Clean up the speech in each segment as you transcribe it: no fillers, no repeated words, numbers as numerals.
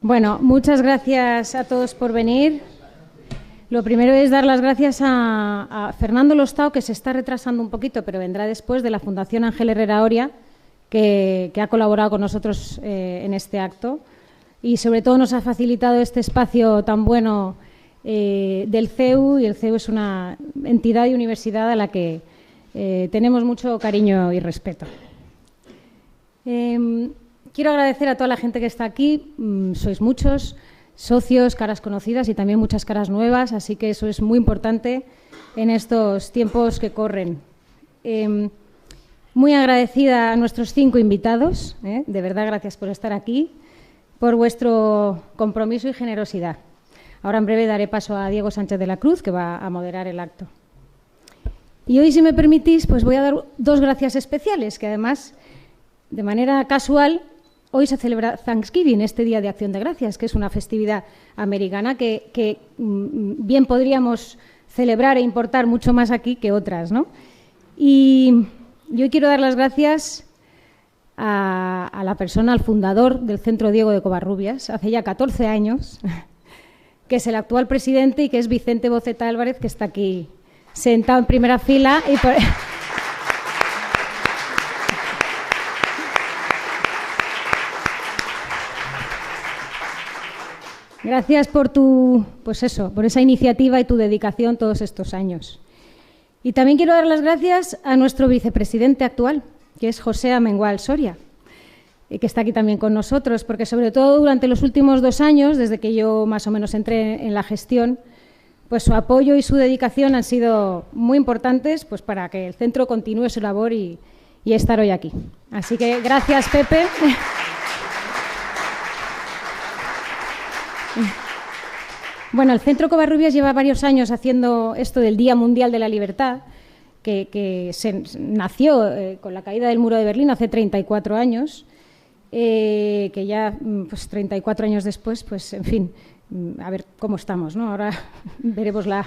Bueno, muchas gracias a todos por venir. Lo primero es dar las gracias a Fernando Lostao, que se está retrasando un poquito, pero vendrá después, de la Fundación Ángel Herrera Oria, que ha colaborado con nosotros en este acto y sobre todo nos ha facilitado este espacio tan bueno del CEU, y el CEU es una entidad y universidad a la que tenemos mucho cariño y respeto. Quiero agradecer a toda la gente que está aquí, sois muchos, socios, caras conocidas y también muchas caras nuevas, así que eso es muy importante en estos tiempos que corren. Muy agradecida a nuestros 5 invitados, de verdad gracias por estar aquí, por vuestro compromiso y generosidad. Ahora en breve daré paso a Diego Sánchez de la Cruz, que va a moderar el acto. Y hoy, si me permitís, pues voy a dar 2 gracias especiales, que además, de manera casual, hoy se celebra Thanksgiving, este Día de Acción de Gracias, que es una festividad americana que bien podríamos celebrar e importar mucho más aquí que otras, ¿no? Y yo quiero dar las gracias a la persona, al fundador del Centro Diego de Covarrubias, hace ya 14 años, que es el actual presidente y que es Vicente Boceta Álvarez, que está aquí sentado en primera fila. Y por... Gracias por por esa iniciativa y tu dedicación todos estos años. Y también quiero dar las gracias a nuestro vicepresidente actual, que es José Amengual Soria, que está aquí también con nosotros, porque sobre todo durante los últimos 2 años, desde que yo más o menos entré en la gestión, pues su apoyo y su dedicación han sido muy importantes, pues para que el centro continúe su labor y estar hoy aquí. Así que gracias, Pepe. Bueno, el Centro Covarrubias lleva varios años haciendo esto del Día Mundial de la Libertad, que nació con la caída del muro de Berlín hace 34 años, que ya pues 34 años después, pues en fin, a ver cómo estamos, ¿no? Ahora veremos la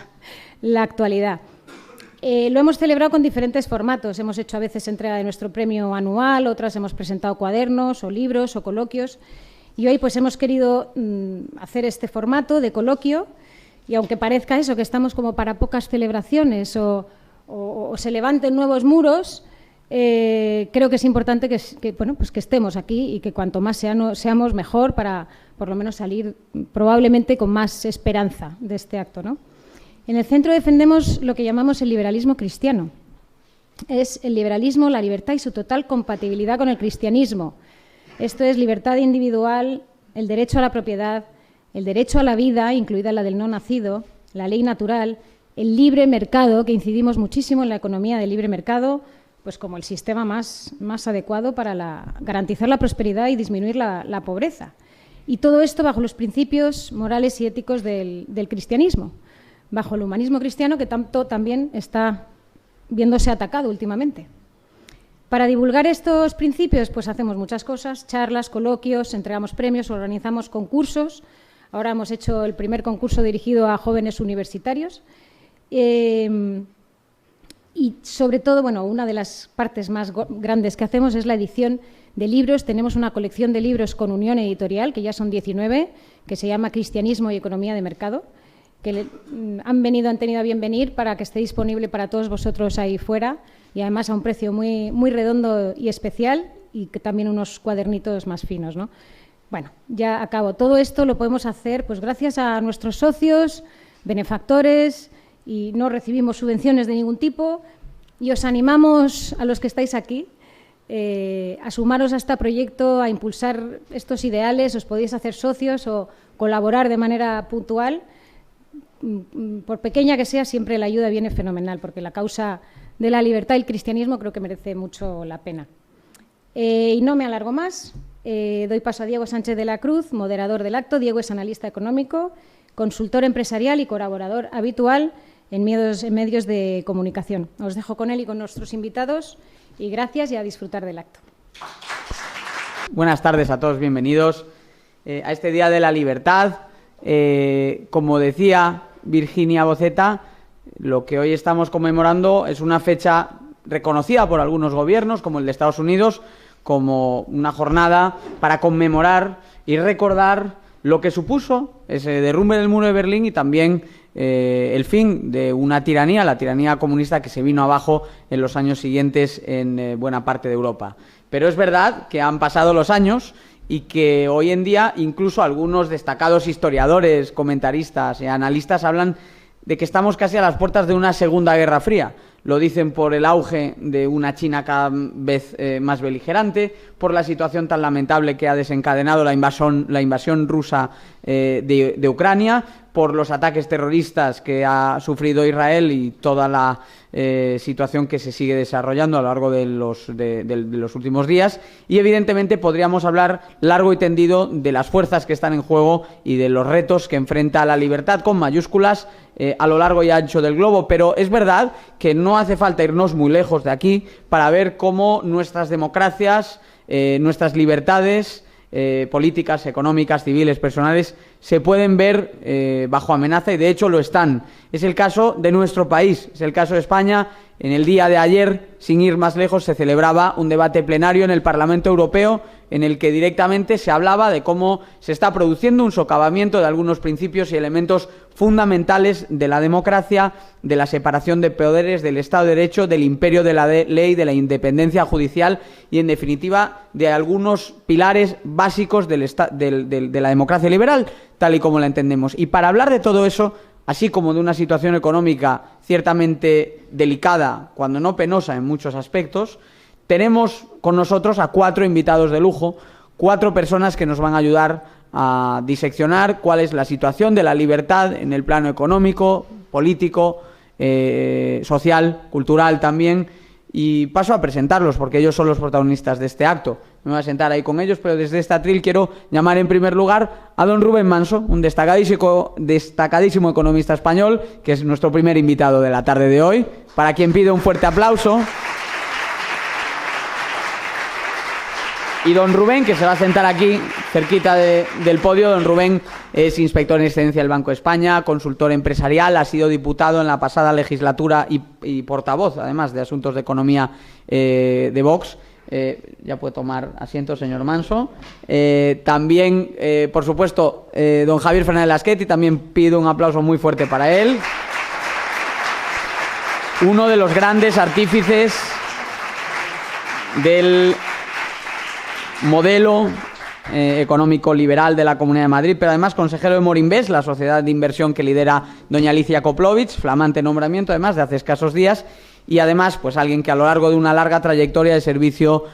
actualidad. Lo hemos celebrado con diferentes formatos. Hemos hecho a veces entrega de nuestro premio anual, otras hemos presentado cuadernos o libros o coloquios. Y hoy pues hemos querido hacer este formato de coloquio, y aunque parezca eso, que estamos como para pocas celebraciones o se levanten nuevos muros, creo que es importante que estemos aquí y que cuanto más seamos mejor, para por lo menos salir probablemente con más esperanza de este acto, ¿no? En el centro defendemos lo que llamamos el liberalismo cristiano. Es el liberalismo, la libertad y su total compatibilidad con el cristianismo. Esto es libertad individual, el derecho a la propiedad, el derecho a la vida, incluida la del no nacido, la ley natural, el libre mercado, que incidimos muchísimo en la economía del libre mercado, pues como el sistema más adecuado para garantizar la prosperidad y disminuir la pobreza. Y todo esto bajo los principios morales y éticos del cristianismo, bajo el humanismo cristiano, que tanto también está viéndose atacado últimamente. Para divulgar estos principios, pues hacemos muchas cosas: charlas, coloquios, entregamos premios, organizamos concursos. Ahora hemos hecho el primer concurso dirigido a jóvenes universitarios. Y sobre todo, bueno, una de las partes más grandes que hacemos es la edición de libros. Tenemos una colección de libros con Unión Editorial, que ya son 19, que se llama Cristianismo y Economía de Mercado, que han tenido a bien venir para que esté disponible para todos vosotros ahí fuera, y además a un precio muy, muy redondo y especial, y que también unos cuadernitos más finos, ¿no? Bueno, ya acabo. Todo esto lo podemos hacer pues gracias a nuestros socios, benefactores, y no recibimos subvenciones de ningún tipo, y os animamos a los que estáis aquí a sumaros a este proyecto, a impulsar estos ideales. Os podéis hacer socios o colaborar de manera puntual. Por pequeña que sea, siempre la ayuda viene fenomenal, porque la causa de la libertad y el cristianismo creo que merece mucho la pena. Y no me alargo más, doy paso a Diego Sánchez de la Cruz, moderador del acto. Diego es analista económico, consultor empresarial y colaborador habitual en medios de comunicación. Os dejo con él y con nuestros invitados, y gracias, y a disfrutar del acto. Buenas tardes a todos, bienvenidos a este Día de la Libertad. Como decía Virginia Boceta, lo que hoy estamos conmemorando es una fecha reconocida por algunos gobiernos, como el de Estados Unidos, como una jornada para conmemorar y recordar lo que supuso ese derrumbe del muro de Berlín y también el fin de una tiranía, la tiranía comunista que se vino abajo en los años siguientes en buena parte de Europa. Pero es verdad que han pasado los años y que hoy en día incluso algunos destacados historiadores, comentaristas y analistas hablan de que estamos casi a las puertas de una segunda guerra fría. Lo dicen por el auge de una China cada vez más beligerante, por la situación tan lamentable que ha desencadenado la invasión rusa de Ucrania, por los ataques terroristas que ha sufrido Israel y toda la situación que se sigue desarrollando a lo largo de los últimos días. Y evidentemente podríamos hablar largo y tendido de las fuerzas que están en juego y de los retos que enfrenta la libertad con mayúsculas a lo largo y ancho del globo, pero es verdad que no hace falta irnos muy lejos de aquí para ver cómo nuestras democracias, nuestras libertades políticas, económicas, civiles, personales, se pueden ver bajo amenaza y de hecho lo están. Es el caso de nuestro país, es el caso de España. En el día de ayer, sin ir más lejos, se celebraba un debate plenario en el Parlamento Europeo en el que directamente se hablaba de cómo se está produciendo un socavamiento de algunos principios y elementos fundamentales de la democracia, de la separación de poderes, del Estado de Derecho, del imperio de la ley, de la independencia judicial y, en definitiva, de algunos pilares básicos de la democracia liberal, tal y como la entendemos. Y para hablar de todo eso, así como de una situación económica ciertamente delicada, cuando no penosa en muchos aspectos, tenemos con nosotros a 4 invitados de lujo, 4 personas que nos van a ayudar a diseccionar cuál es la situación de la libertad en el plano económico, político, social, cultural también. Y paso a presentarlos porque ellos son los protagonistas de este acto. Me voy a sentar ahí con ellos, pero desde este atril quiero llamar en primer lugar a don Rubén Manso, un destacadísimo economista español, que es nuestro primer invitado de la tarde de hoy, para quien pido un fuerte aplauso. Y don Rubén, que se va a sentar aquí, cerquita del podio. Don Rubén es inspector en excedencia del Banco de España, consultor empresarial, ha sido diputado en la pasada legislatura y portavoz, además, de asuntos de economía de Vox. Ya puede tomar asiento, señor Manso. También, por supuesto, don Javier Fernández Lasqueti, también pido un aplauso muy fuerte para él. Uno de los grandes artífices del modelo económico liberal de la Comunidad de Madrid, pero además consejero de Morinvest, la sociedad de inversión que lidera doña Alicia Koplovich, flamante nombramiento además de hace escasos días, y además pues alguien que a lo largo de una larga trayectoria de servicio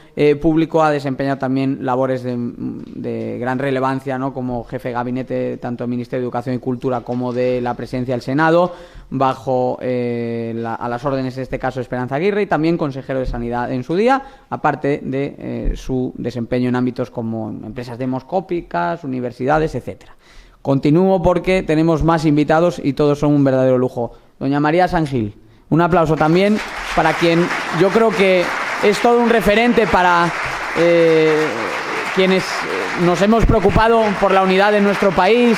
público ha desempeñado también labores de gran relevancia, ¿no?, como jefe de gabinete tanto del Ministerio de Educación y Cultura como de la presidencia del Senado, bajo a las órdenes, en este caso, Esperanza Aguirre, y también consejero de Sanidad en su día, aparte de su desempeño en ámbitos como empresas demoscópicas, universidades, etcétera. Continúo porque tenemos más invitados y todos son un verdadero lujo. Doña María San Gil. Un aplauso también para quien yo creo que es todo un referente para quienes nos hemos preocupado por la unidad de nuestro país,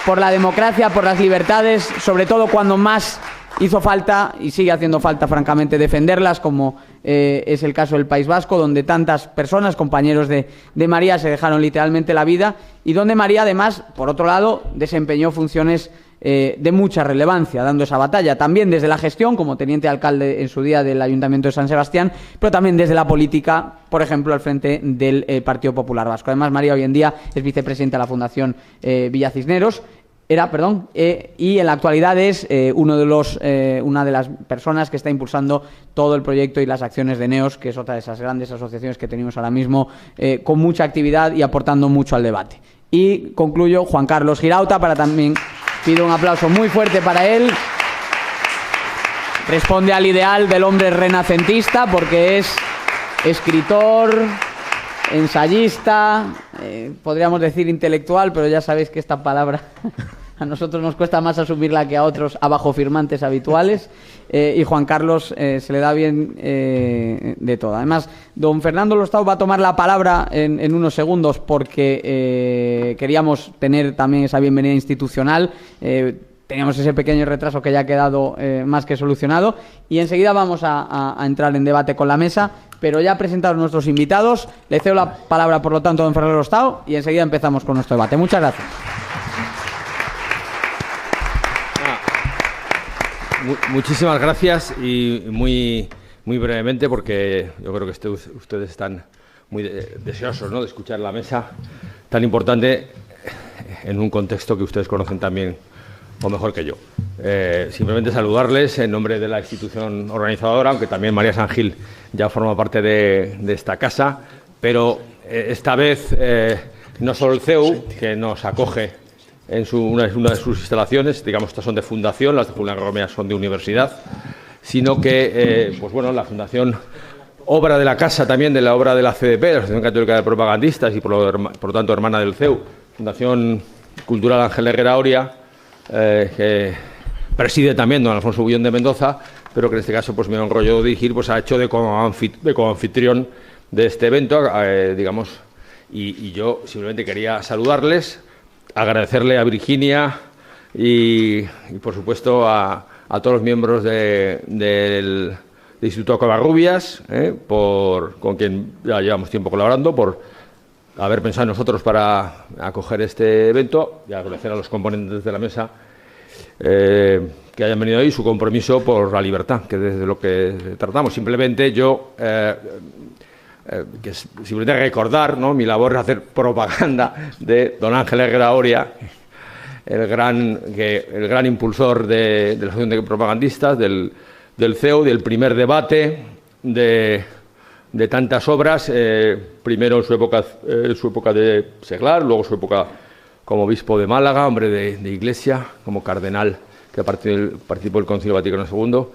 por la democracia, por las libertades, sobre todo cuando más hizo falta y sigue haciendo falta, francamente, defenderlas, como es el caso del País Vasco, donde tantas personas, compañeros de María, se dejaron literalmente la vida y donde María, además, por otro lado, desempeñó funciones de mucha relevancia, dando esa batalla, también desde la gestión, como teniente alcalde en su día del Ayuntamiento de San Sebastián, pero también desde la política, por ejemplo, al frente del Partido Popular Vasco. Además, María hoy en día es vicepresidenta de la Fundación Villa Cisneros, y en la actualidad es una de las personas que está impulsando todo el proyecto y las acciones de NEOS, que es otra de esas grandes asociaciones que tenemos ahora mismo, con mucha actividad y aportando mucho al debate. Y concluyo, Juan Carlos Girauta, para también pido un aplauso muy fuerte para él. Responde al ideal del hombre renacentista porque es escritor, ensayista, podríamos decir intelectual, pero ya sabéis que esta palabra a nosotros nos cuesta más asumirla que a otros abajofirmantes habituales, y Juan Carlos se le da bien de todo. Además, don Fernando Lostau va a tomar la palabra en unos segundos porque queríamos tener también esa bienvenida institucional. Teníamos ese pequeño retraso que ya ha quedado más que solucionado y enseguida vamos a entrar en debate con la mesa, pero ya presentados nuestros invitados, le cedo la palabra, por lo tanto, a don Fernando Lostao y enseguida empezamos con nuestro debate. Muchas gracias. Muchísimas gracias y muy brevemente, porque yo creo que ustedes están muy deseosos, ¿no?, de escuchar la mesa tan importante en un contexto que ustedes conocen también o mejor que yo. Simplemente saludarles en nombre de la institución organizadora, aunque también María San Gil ya forma parte de esta casa, pero esta vez no solo el CEU, que nos acoge en una de sus instalaciones, digamos, estas son de fundación, las de Julián Romea son de universidad, sino que, pues bueno, la fundación, obra de la casa también, de la obra de la CDP, de la Asociación Católica de Propagandistas, y por lo tanto hermana del CEU, Fundación Cultural Ángel Herrera Oria, que preside también don Alfonso Bullón de Mendoza, pero que en este caso pues me honro yo dirigir, pues ha hecho de coanfitrión de este evento, digamos, y yo simplemente quería saludarles, agradecerle a Virginia y por supuesto a todos los miembros del Instituto Covarrubias, con quien ya llevamos tiempo colaborando, por haber pensado en nosotros para acoger este evento, y agradecer a los componentes de la mesa que hayan venido hoy, su compromiso por la libertad, que desde lo que tratamos. Simplemente yo simplemente recordar, ¿no?, mi labor es hacer propaganda de don Ángel Herrera Oria, el gran impulsor de la Asociación de Propagandistas, del CEU, del primer debate de tantas obras, primero en su época de seglar, luego su época como obispo de Málaga, hombre de iglesia, como cardenal que participó del Concilio Vaticano II.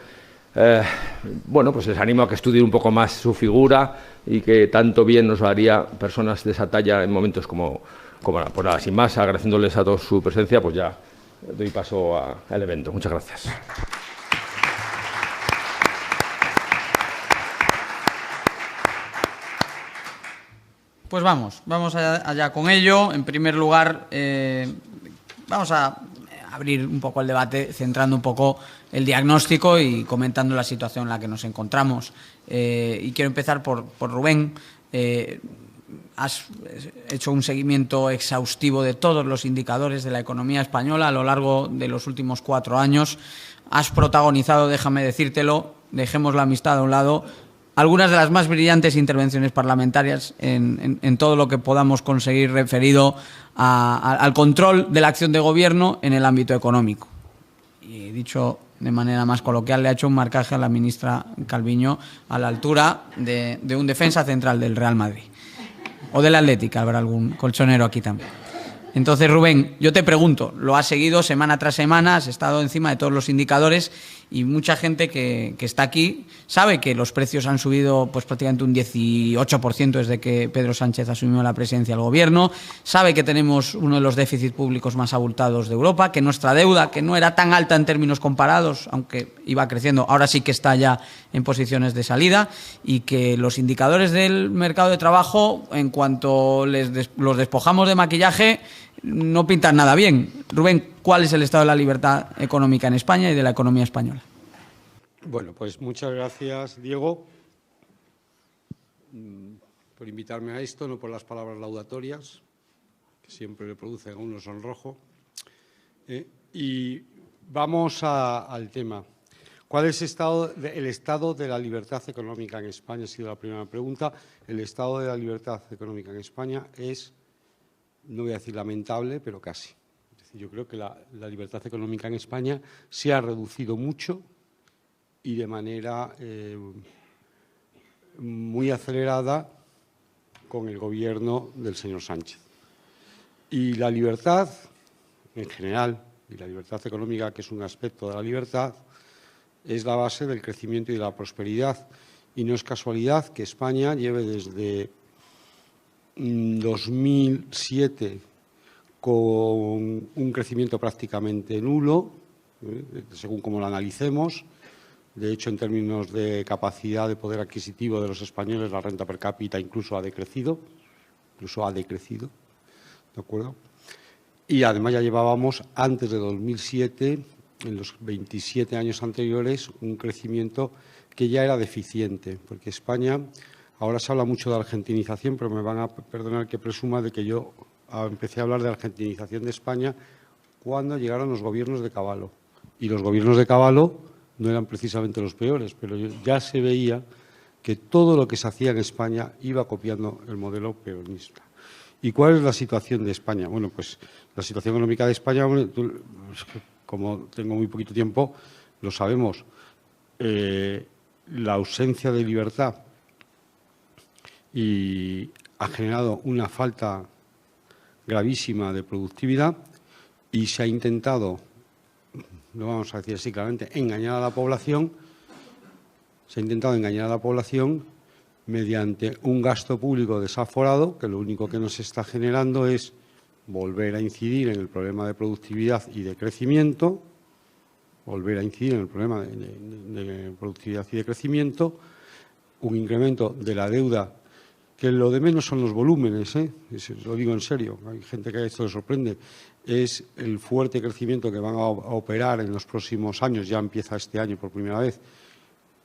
Bueno, pues les animo a que estudien un poco más su figura y que tanto bien nos haría personas de esa talla en momentos como ahora. Pues nada, sin más, agradeciéndoles a todos su presencia, pues ya doy paso al evento. Muchas gracias. Pues vamos allá con ello. En primer lugar, vamos a abrir un poco el debate, centrando un poco el diagnóstico y comentando la situación en la que nos encontramos. Y quiero empezar por Rubén. Has hecho un seguimiento exhaustivo de todos los indicadores de la economía española a lo largo de los últimos 4 años. Has protagonizado, déjame decírtelo, dejemos la amistad a un lado, algunas de las más brillantes intervenciones parlamentarias en todo lo que podamos conseguir referido al control de la acción de gobierno en el ámbito económico. Y dicho de manera más coloquial, le ha hecho un marcaje a la ministra Calviño a la altura de un defensa central del Real Madrid. O del Atlético, habrá algún colchonero aquí también. Entonces, Rubén, yo te pregunto, lo has seguido semana tras semana, has estado encima de todos los indicadores y mucha gente que está aquí sabe que los precios han subido pues prácticamente un 18% desde que Pedro Sánchez asumió la presidencia del gobierno, sabe que tenemos uno de los déficits públicos más abultados de Europa, que nuestra deuda, que no era tan alta en términos comparados, aunque iba creciendo, ahora sí que está ya en posiciones de salida, y que los indicadores del mercado de trabajo, en cuanto los despojamos de maquillaje, no pintan nada bien. Rubén, ¿cuál es el estado de la libertad económica en España y de la economía española? Bueno, pues muchas gracias, Diego, por invitarme a esto, no por las palabras laudatorias, que siempre le producen a uno sonrojo. Y vamos al tema. ¿Cuál es el estado de la libertad económica en España? Ha sido la primera pregunta. El estado de la libertad económica en España es, no voy a decir lamentable, pero casi. Es decir, yo creo que la libertad económica en España se ha reducido mucho y de manera muy acelerada con el gobierno del señor Sánchez. Y la libertad, en general, y la libertad económica, que es un aspecto de la libertad, es la base del crecimiento y de la prosperidad. Y no es casualidad que España lleve desde 2007 con un crecimiento prácticamente nulo, según como lo analicemos. De hecho, en términos de capacidad de poder adquisitivo de los españoles, la renta per cápita incluso ha decrecido, ¿de acuerdo? Y además ya llevábamos, antes de 2007, en los 27 años anteriores, un crecimiento que ya era deficiente, porque España, ahora se habla mucho de argentinización, pero me van a perdonar que presuma de que yo empecé a hablar de argentinización de España cuando llegaron los gobiernos de Cavallo. Y los gobiernos de Cavallo no eran precisamente los peores, pero ya se veía que todo lo que se hacía en España iba copiando el modelo peronista. ¿Y cuál es la situación de España? Bueno, pues la situación económica de España, como tengo muy poquito tiempo, lo sabemos. La ausencia de libertad y ha generado una falta gravísima de productividad y se ha intentado, lo vamos a decir así claramente, engañar a la población. Se ha intentado engañar a la población mediante un gasto público desaforado, que lo único que nos está generando es volver a incidir en el problema de productividad y de crecimiento, volver a incidir en el problema de productividad y de crecimiento, un incremento de la deuda, que lo de menos son los volúmenes, lo digo en serio, hay gente que a esto le sorprende, es el fuerte crecimiento que van a operar en los próximos años, ya empieza este año por primera vez,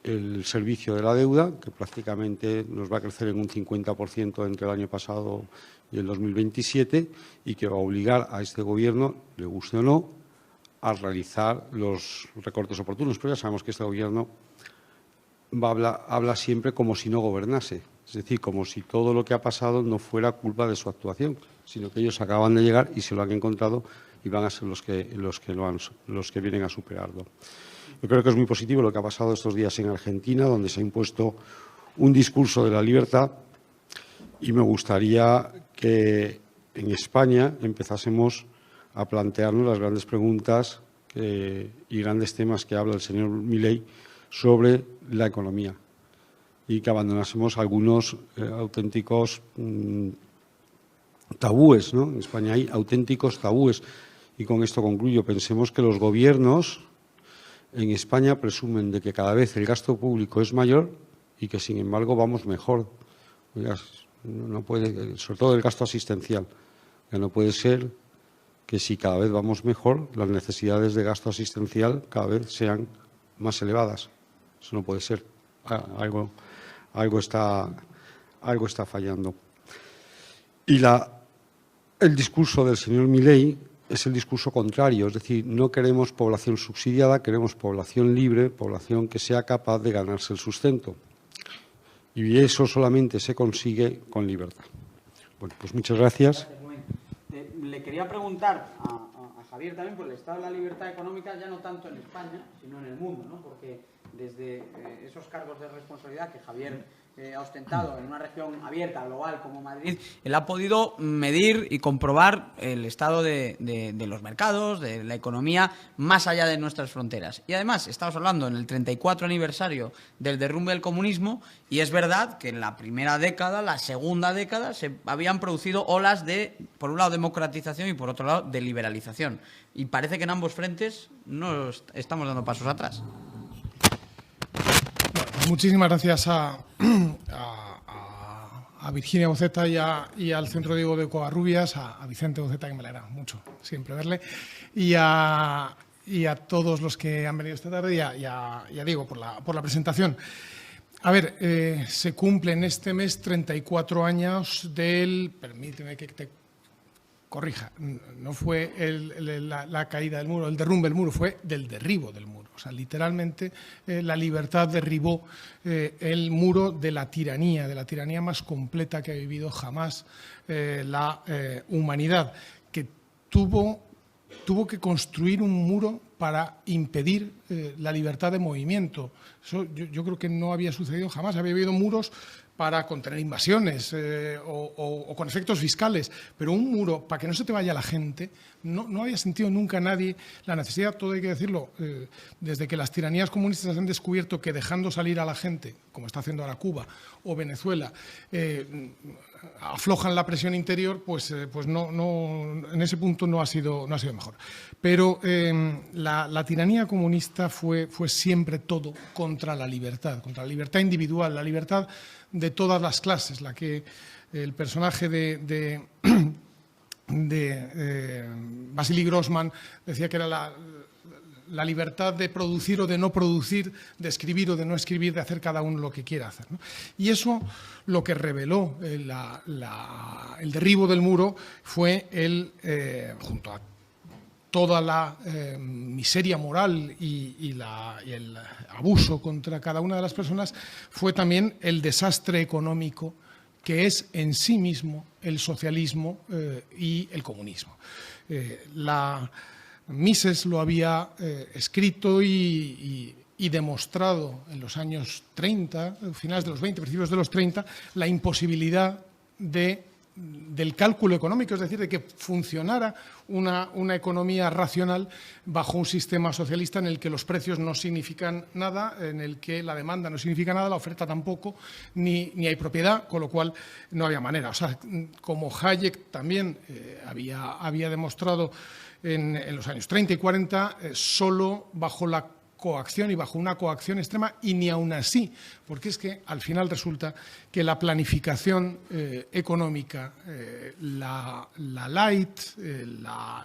el servicio de la deuda, que prácticamente nos va a crecer en un 50% entre el año pasado y el 2027, y que va a obligar a este Gobierno, le guste o no, a realizar los recortes oportunos. Pero ya sabemos que este Gobierno habla siempre como si no gobernase, es decir, como si todo lo que ha pasado no fuera culpa de su actuación, sino que ellos acaban de llegar y se lo han encontrado y van a ser los que vienen a superarlo. Yo creo que es muy positivo lo que ha pasado estos días en Argentina, donde se ha impuesto un discurso de la libertad, y me gustaría que en España empezásemos a plantearnos las grandes preguntas y grandes temas que habla el señor Milei sobre la economía, y que abandonásemos algunos auténticos tabúes, ¿no? En España hay auténticos tabúes, y con esto concluyo. Pensemos que los gobiernos en España presumen de que cada vez el gasto público es mayor y que, sin embargo, vamos mejor. No puede, sobre todo el gasto asistencial, que no puede ser que, si cada vez vamos mejor, las necesidades de gasto asistencial cada vez sean más elevadas. Eso no puede ser. Algo está fallando. Y el discurso del señor Milei es el discurso contrario, es decir, no queremos población subsidiada, queremos población libre, población que sea capaz de ganarse el sustento. Y eso solamente se consigue con libertad. Bueno, pues muchas gracias. Le quería preguntar a Javier también por el estado de la libertad económica, ya no tanto en España, sino en el mundo, ¿no? Porque desde esos cargos de responsabilidad que Javier ha ostentado en una región abierta, global como Madrid, él ha podido medir y comprobar el estado de los mercados, de la economía, más allá de nuestras fronteras. Y además, estamos hablando en el 34 aniversario del derrumbe del comunismo, y es verdad que en la primera década, la segunda década, se habían producido olas de, por un lado, democratización y por otro lado, de liberalización. Y parece que en ambos frentes no estamos dando pasos atrás. Muchísimas gracias a Virginia Boceta y al Centro Diego de Covarrubias, a Vicente Boceta, que me alegra mucho siempre verle, y a todos los que han venido esta tarde, y a Diego por la presentación. A ver, se cumplen este mes 34 años del, permíteme que te corrija, no fue la caída del muro, el derrumbe del muro, fue del derribo del muro. O sea, literalmente la libertad derribó el muro de la tiranía más completa que ha vivido jamás la humanidad, que tuvo que construir un muro para impedir la libertad de movimiento. Eso yo creo que no había sucedido jamás. Había habido muros para contener invasiones o con efectos fiscales, pero un muro para que no se te vaya la gente, no había sentido nunca nadie la necesidad, todo hay que decirlo, desde que las tiranías comunistas han descubierto que dejando salir a la gente, como está haciendo ahora Cuba o Venezuela, aflojan la presión interior, pues no, en ese punto no ha sido mejor. Pero la tiranía comunista fue siempre todo contra la libertad individual, la libertad de todas las clases, la que el personaje de Vasily Grossman decía que era la libertad de producir o de no producir, de escribir o de no escribir, de hacer cada uno lo que quiera hacer, ¿no? Y eso lo que reveló el derribo del muro fue junto a toda la miseria moral y el abuso contra cada una de las personas, fue también el desastre económico que es en sí mismo el socialismo y el comunismo. La Mises lo había escrito y demostrado en los años 30, finales de los 20, principios de los 30, la imposibilidad del cálculo económico, es decir, de que funcionara una economía racional bajo un sistema socialista en el que los precios no significan nada, en el que la demanda no significa nada, la oferta tampoco, ni hay propiedad, con lo cual no había manera. O sea, como Hayek también había demostrado en los años 30 y 40, solo bajo la coacción y bajo una coacción extrema, y ni aún así, porque es que al final resulta que la planificación económica, la light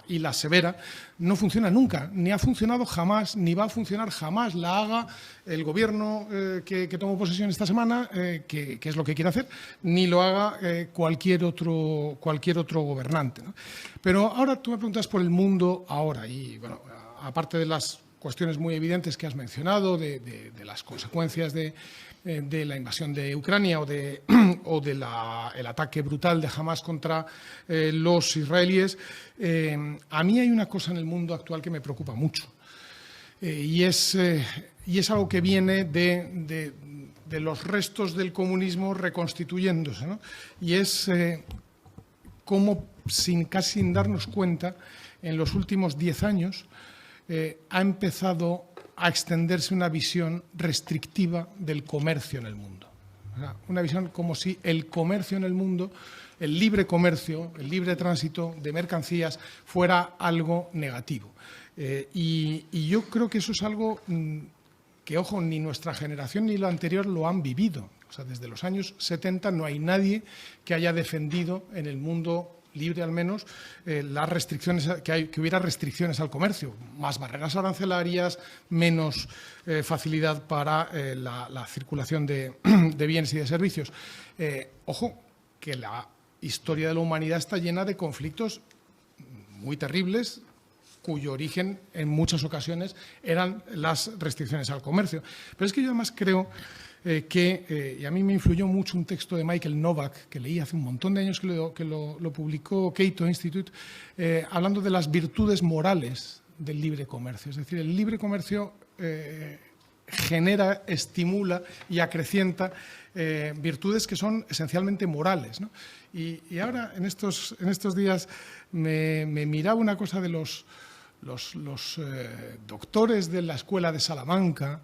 y la severa, no funciona nunca, ni ha funcionado jamás, ni va a funcionar jamás, la haga el gobierno que tomó posesión esta semana, que es lo que quiere hacer, ni lo haga cualquier otro gobernante, ¿no? Pero ahora tú me preguntas por el mundo ahora, y bueno, aparte de las cuestiones muy evidentes que has mencionado, de las consecuencias de la invasión de Ucrania o del ataque brutal de Hamás contra los israelíes, a mí hay una cosa en el mundo actual que me preocupa mucho, y es algo que viene de los restos del comunismo reconstituyéndose, ¿no? Y es cómo, casi sin darnos cuenta, en los últimos 10 años, ha empezado a extenderse una visión restrictiva del comercio en el mundo. Una visión como si el comercio en el mundo, el libre comercio, el libre tránsito de mercancías fuera algo negativo. Y yo creo que eso es algo que, ojo, ni nuestra generación ni la anterior lo han vivido. O sea, desde los años 70 no hay nadie que haya defendido en el mundo libre, al menos, las restricciones, que hubiera restricciones al comercio, más barreras arancelarias, menos facilidad para la circulación de bienes y de servicios. Ojo, que la historia de la humanidad está llena de conflictos muy terribles, cuyo origen en muchas ocasiones eran las restricciones al comercio. Pero es que yo además creo y a mí me influyó mucho un texto de Michael Novak, que leí hace un montón de años, que lo publicó Cato Institute, hablando de las virtudes morales del libre comercio. Es decir, el libre comercio genera, estimula y acrecienta virtudes que son esencialmente morales, ¿no? Y ahora, en estos días, me miraba una cosa de los doctores de la Escuela de Salamanca,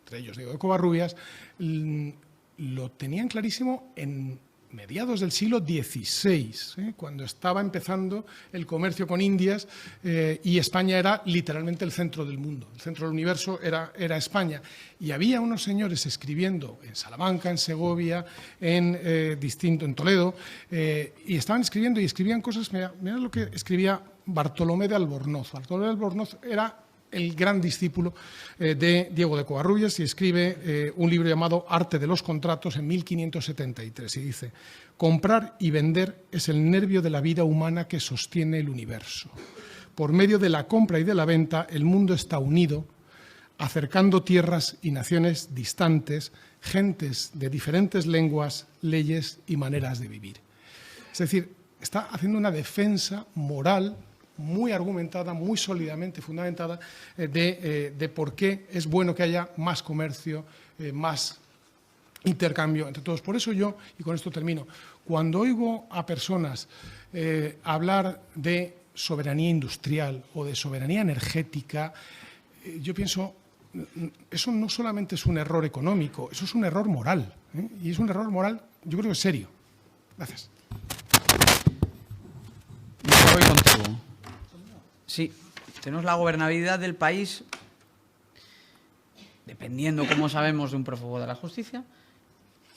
entre ellos Diego de Covarrubias, lo tenían clarísimo en mediados del siglo XVI, cuando estaba empezando el comercio con Indias, y España era literalmente el centro del mundo, el centro del universo era España. Y había unos señores escribiendo en Salamanca, en Segovia, en Toledo, y estaban escribiendo y escribían cosas. Mira lo que escribía Bartolomé de Albornoz. Bartolomé de Albornoz era el gran discípulo de Diego de Covarrubias, y escribe un libro llamado Arte de los Contratos en 1573, y dice: comprar y vender es el nervio de la vida humana que sostiene el universo. Por medio de la compra y de la venta, el mundo está unido, acercando tierras y naciones distantes, gentes de diferentes lenguas, leyes y maneras de vivir. Es decir, está haciendo una defensa moral muy argumentada, muy sólidamente fundamentada, de por qué es bueno que haya más comercio, más intercambio entre todos. Por eso yo, y con esto termino, cuando oigo a personas hablar de soberanía industrial o de soberanía energética, yo pienso, eso no solamente es un error económico, eso es un error moral, y es un error moral, yo creo que es serio. Gracias. Yo voy contigo. Sí, tenemos la gobernabilidad del país, dependiendo, como sabemos, de un prófugo de la justicia,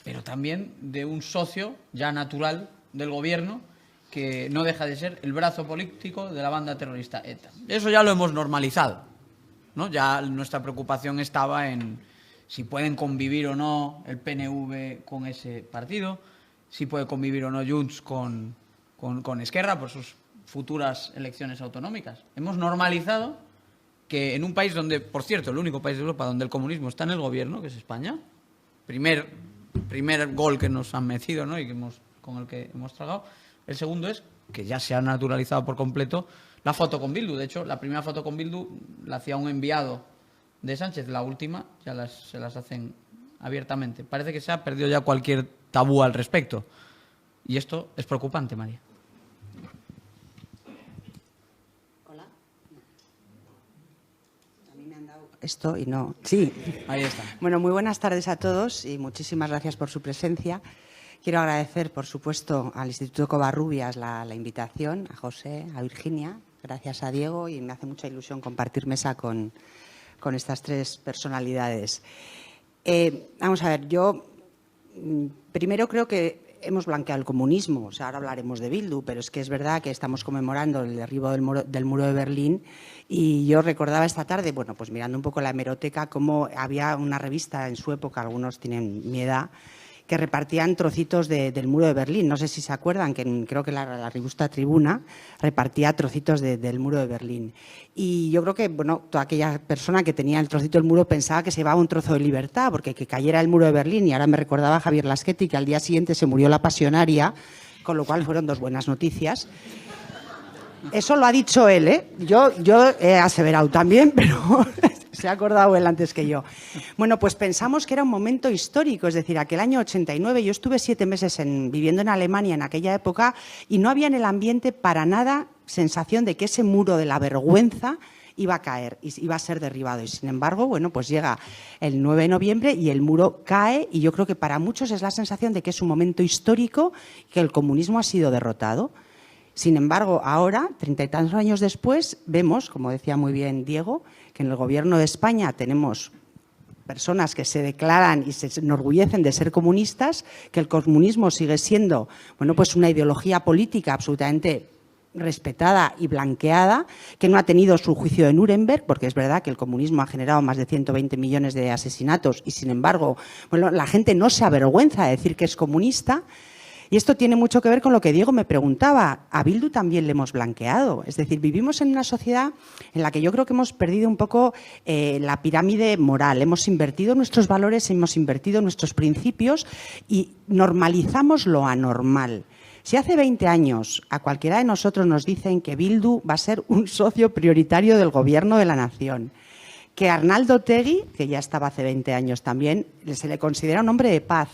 pero también de un socio ya natural del gobierno, que no deja de ser el brazo político de la banda terrorista ETA. Eso ya lo hemos normalizado. ¿no? Ya nuestra preocupación estaba en si pueden convivir o no el PNV con ese partido, si puede convivir o no Junts con Esquerra por sus futuras elecciones autonómicas. Hemos normalizado que en un país donde, por cierto, el único país de Europa donde el comunismo está en el gobierno, que es España, primer gol que nos han metido, ¿no? Y con el que hemos tragado. El segundo es que ya se ha naturalizado por completo la foto con Bildu. De hecho, la primera foto con Bildu la hacía un enviado de Sánchez, la última ya se las hacen abiertamente. Parece que se ha perdido ya cualquier tabú al respecto. Y esto es preocupante, María. Hola. A mí me han dado esto y no. Sí. Ahí está. Bueno, muy buenas tardes a todos y muchísimas gracias por su presencia. Quiero agradecer, por supuesto, al Instituto Covarrubias la invitación, a José, a Virginia, gracias a Diego, y me hace mucha ilusión compartir mesa con estas tres personalidades. Vamos a ver, yo primero creo que hemos blanqueado el comunismo. O sea, ahora hablaremos de Bildu, pero es que es verdad que estamos conmemorando el derribo del muro de Berlín, y yo recordaba esta tarde, bueno, pues mirando un poco la hemeroteca, cómo había una revista en su época, algunos tienen mi edad, que repartían trocitos del muro de Berlín. No sé si se acuerdan, que creo que la revista Tribuna repartía trocitos del muro de Berlín. Y yo creo que, bueno, toda aquella persona que tenía el trocito del muro pensaba que se llevaba un trozo de libertad, porque que cayera el muro de Berlín, y ahora me recordaba Javier Lasqueti que al día siguiente se murió la pasionaria, con lo cual fueron dos buenas noticias. Eso lo ha dicho él, ¿eh? Yo he aseverado también, pero se ha acordado él antes que yo. Bueno, pues pensamos que era un momento histórico, es decir, aquel año 89, yo estuve 7 meses viviendo en Alemania en aquella época, y no había en el ambiente para nada sensación de que ese muro de la vergüenza iba a caer, iba a ser derribado. Y sin embargo, bueno, pues llega el 9 de noviembre y el muro cae, y yo creo que para muchos es la sensación de que es un momento histórico, que el comunismo ha sido derrotado. Sin embargo, ahora, 30 y tantos años después, vemos, como decía muy bien Diego, que en el Gobierno de España tenemos personas que se declaran y se enorgullecen de ser comunistas, que el comunismo sigue siendo, bueno, pues una ideología política absolutamente respetada y blanqueada, que no ha tenido su juicio de Nuremberg, porque es verdad que el comunismo ha generado más de 120 millones de asesinatos, y sin embargo, bueno, la gente no se avergüenza de decir que es comunista. Y esto tiene mucho que ver con lo que Diego me preguntaba. A Bildu también le hemos blanqueado. Es decir, vivimos en una sociedad en la que yo creo que hemos perdido un poco la pirámide moral. Hemos invertido nuestros valores, hemos invertido nuestros principios y normalizamos lo anormal. Si hace 20 años a cualquiera de nosotros nos dicen que Bildu va a ser un socio prioritario del Gobierno de la Nación, que Arnaldo Otegi, que ya estaba hace 20 años también, se le considera un hombre de paz,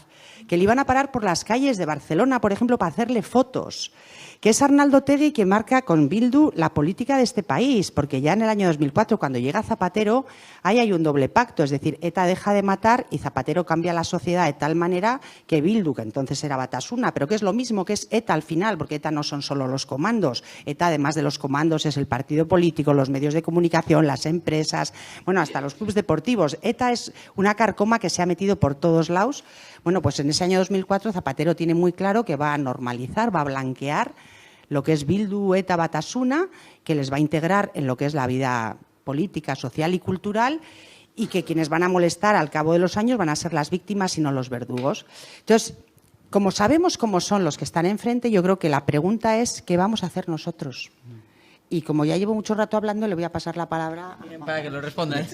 que le iban a parar por las calles de Barcelona, por ejemplo, para hacerle fotos, que es Arnaldo Otegi quien marca con Bildu la política de este país, porque ya en el año 2004, cuando llega Zapatero, ahí hay un doble pacto, es decir, ETA deja de matar y Zapatero cambia la sociedad de tal manera que Bildu, que entonces era Batasuna, pero que es lo mismo que es ETA al final, porque ETA no son solo los comandos, ETA además de los comandos es el partido político, los medios de comunicación, las empresas, bueno, hasta los clubes deportivos. ETA es una carcoma que se ha metido por todos lados. Bueno, pues en ese año 2004 Zapatero tiene muy claro que va a normalizar, va a blanquear lo que es Bildu, ETA, Batasuna, que les va a integrar en lo que es la vida política, social y cultural, y que quienes van a molestar al cabo de los años van a ser las víctimas y no los verdugos. Entonces, como sabemos cómo son los que están enfrente, yo creo que la pregunta es ¿qué vamos a hacer nosotros? Y como ya llevo mucho rato hablando, le voy a pasar la palabra para que lo responda, ¿eh?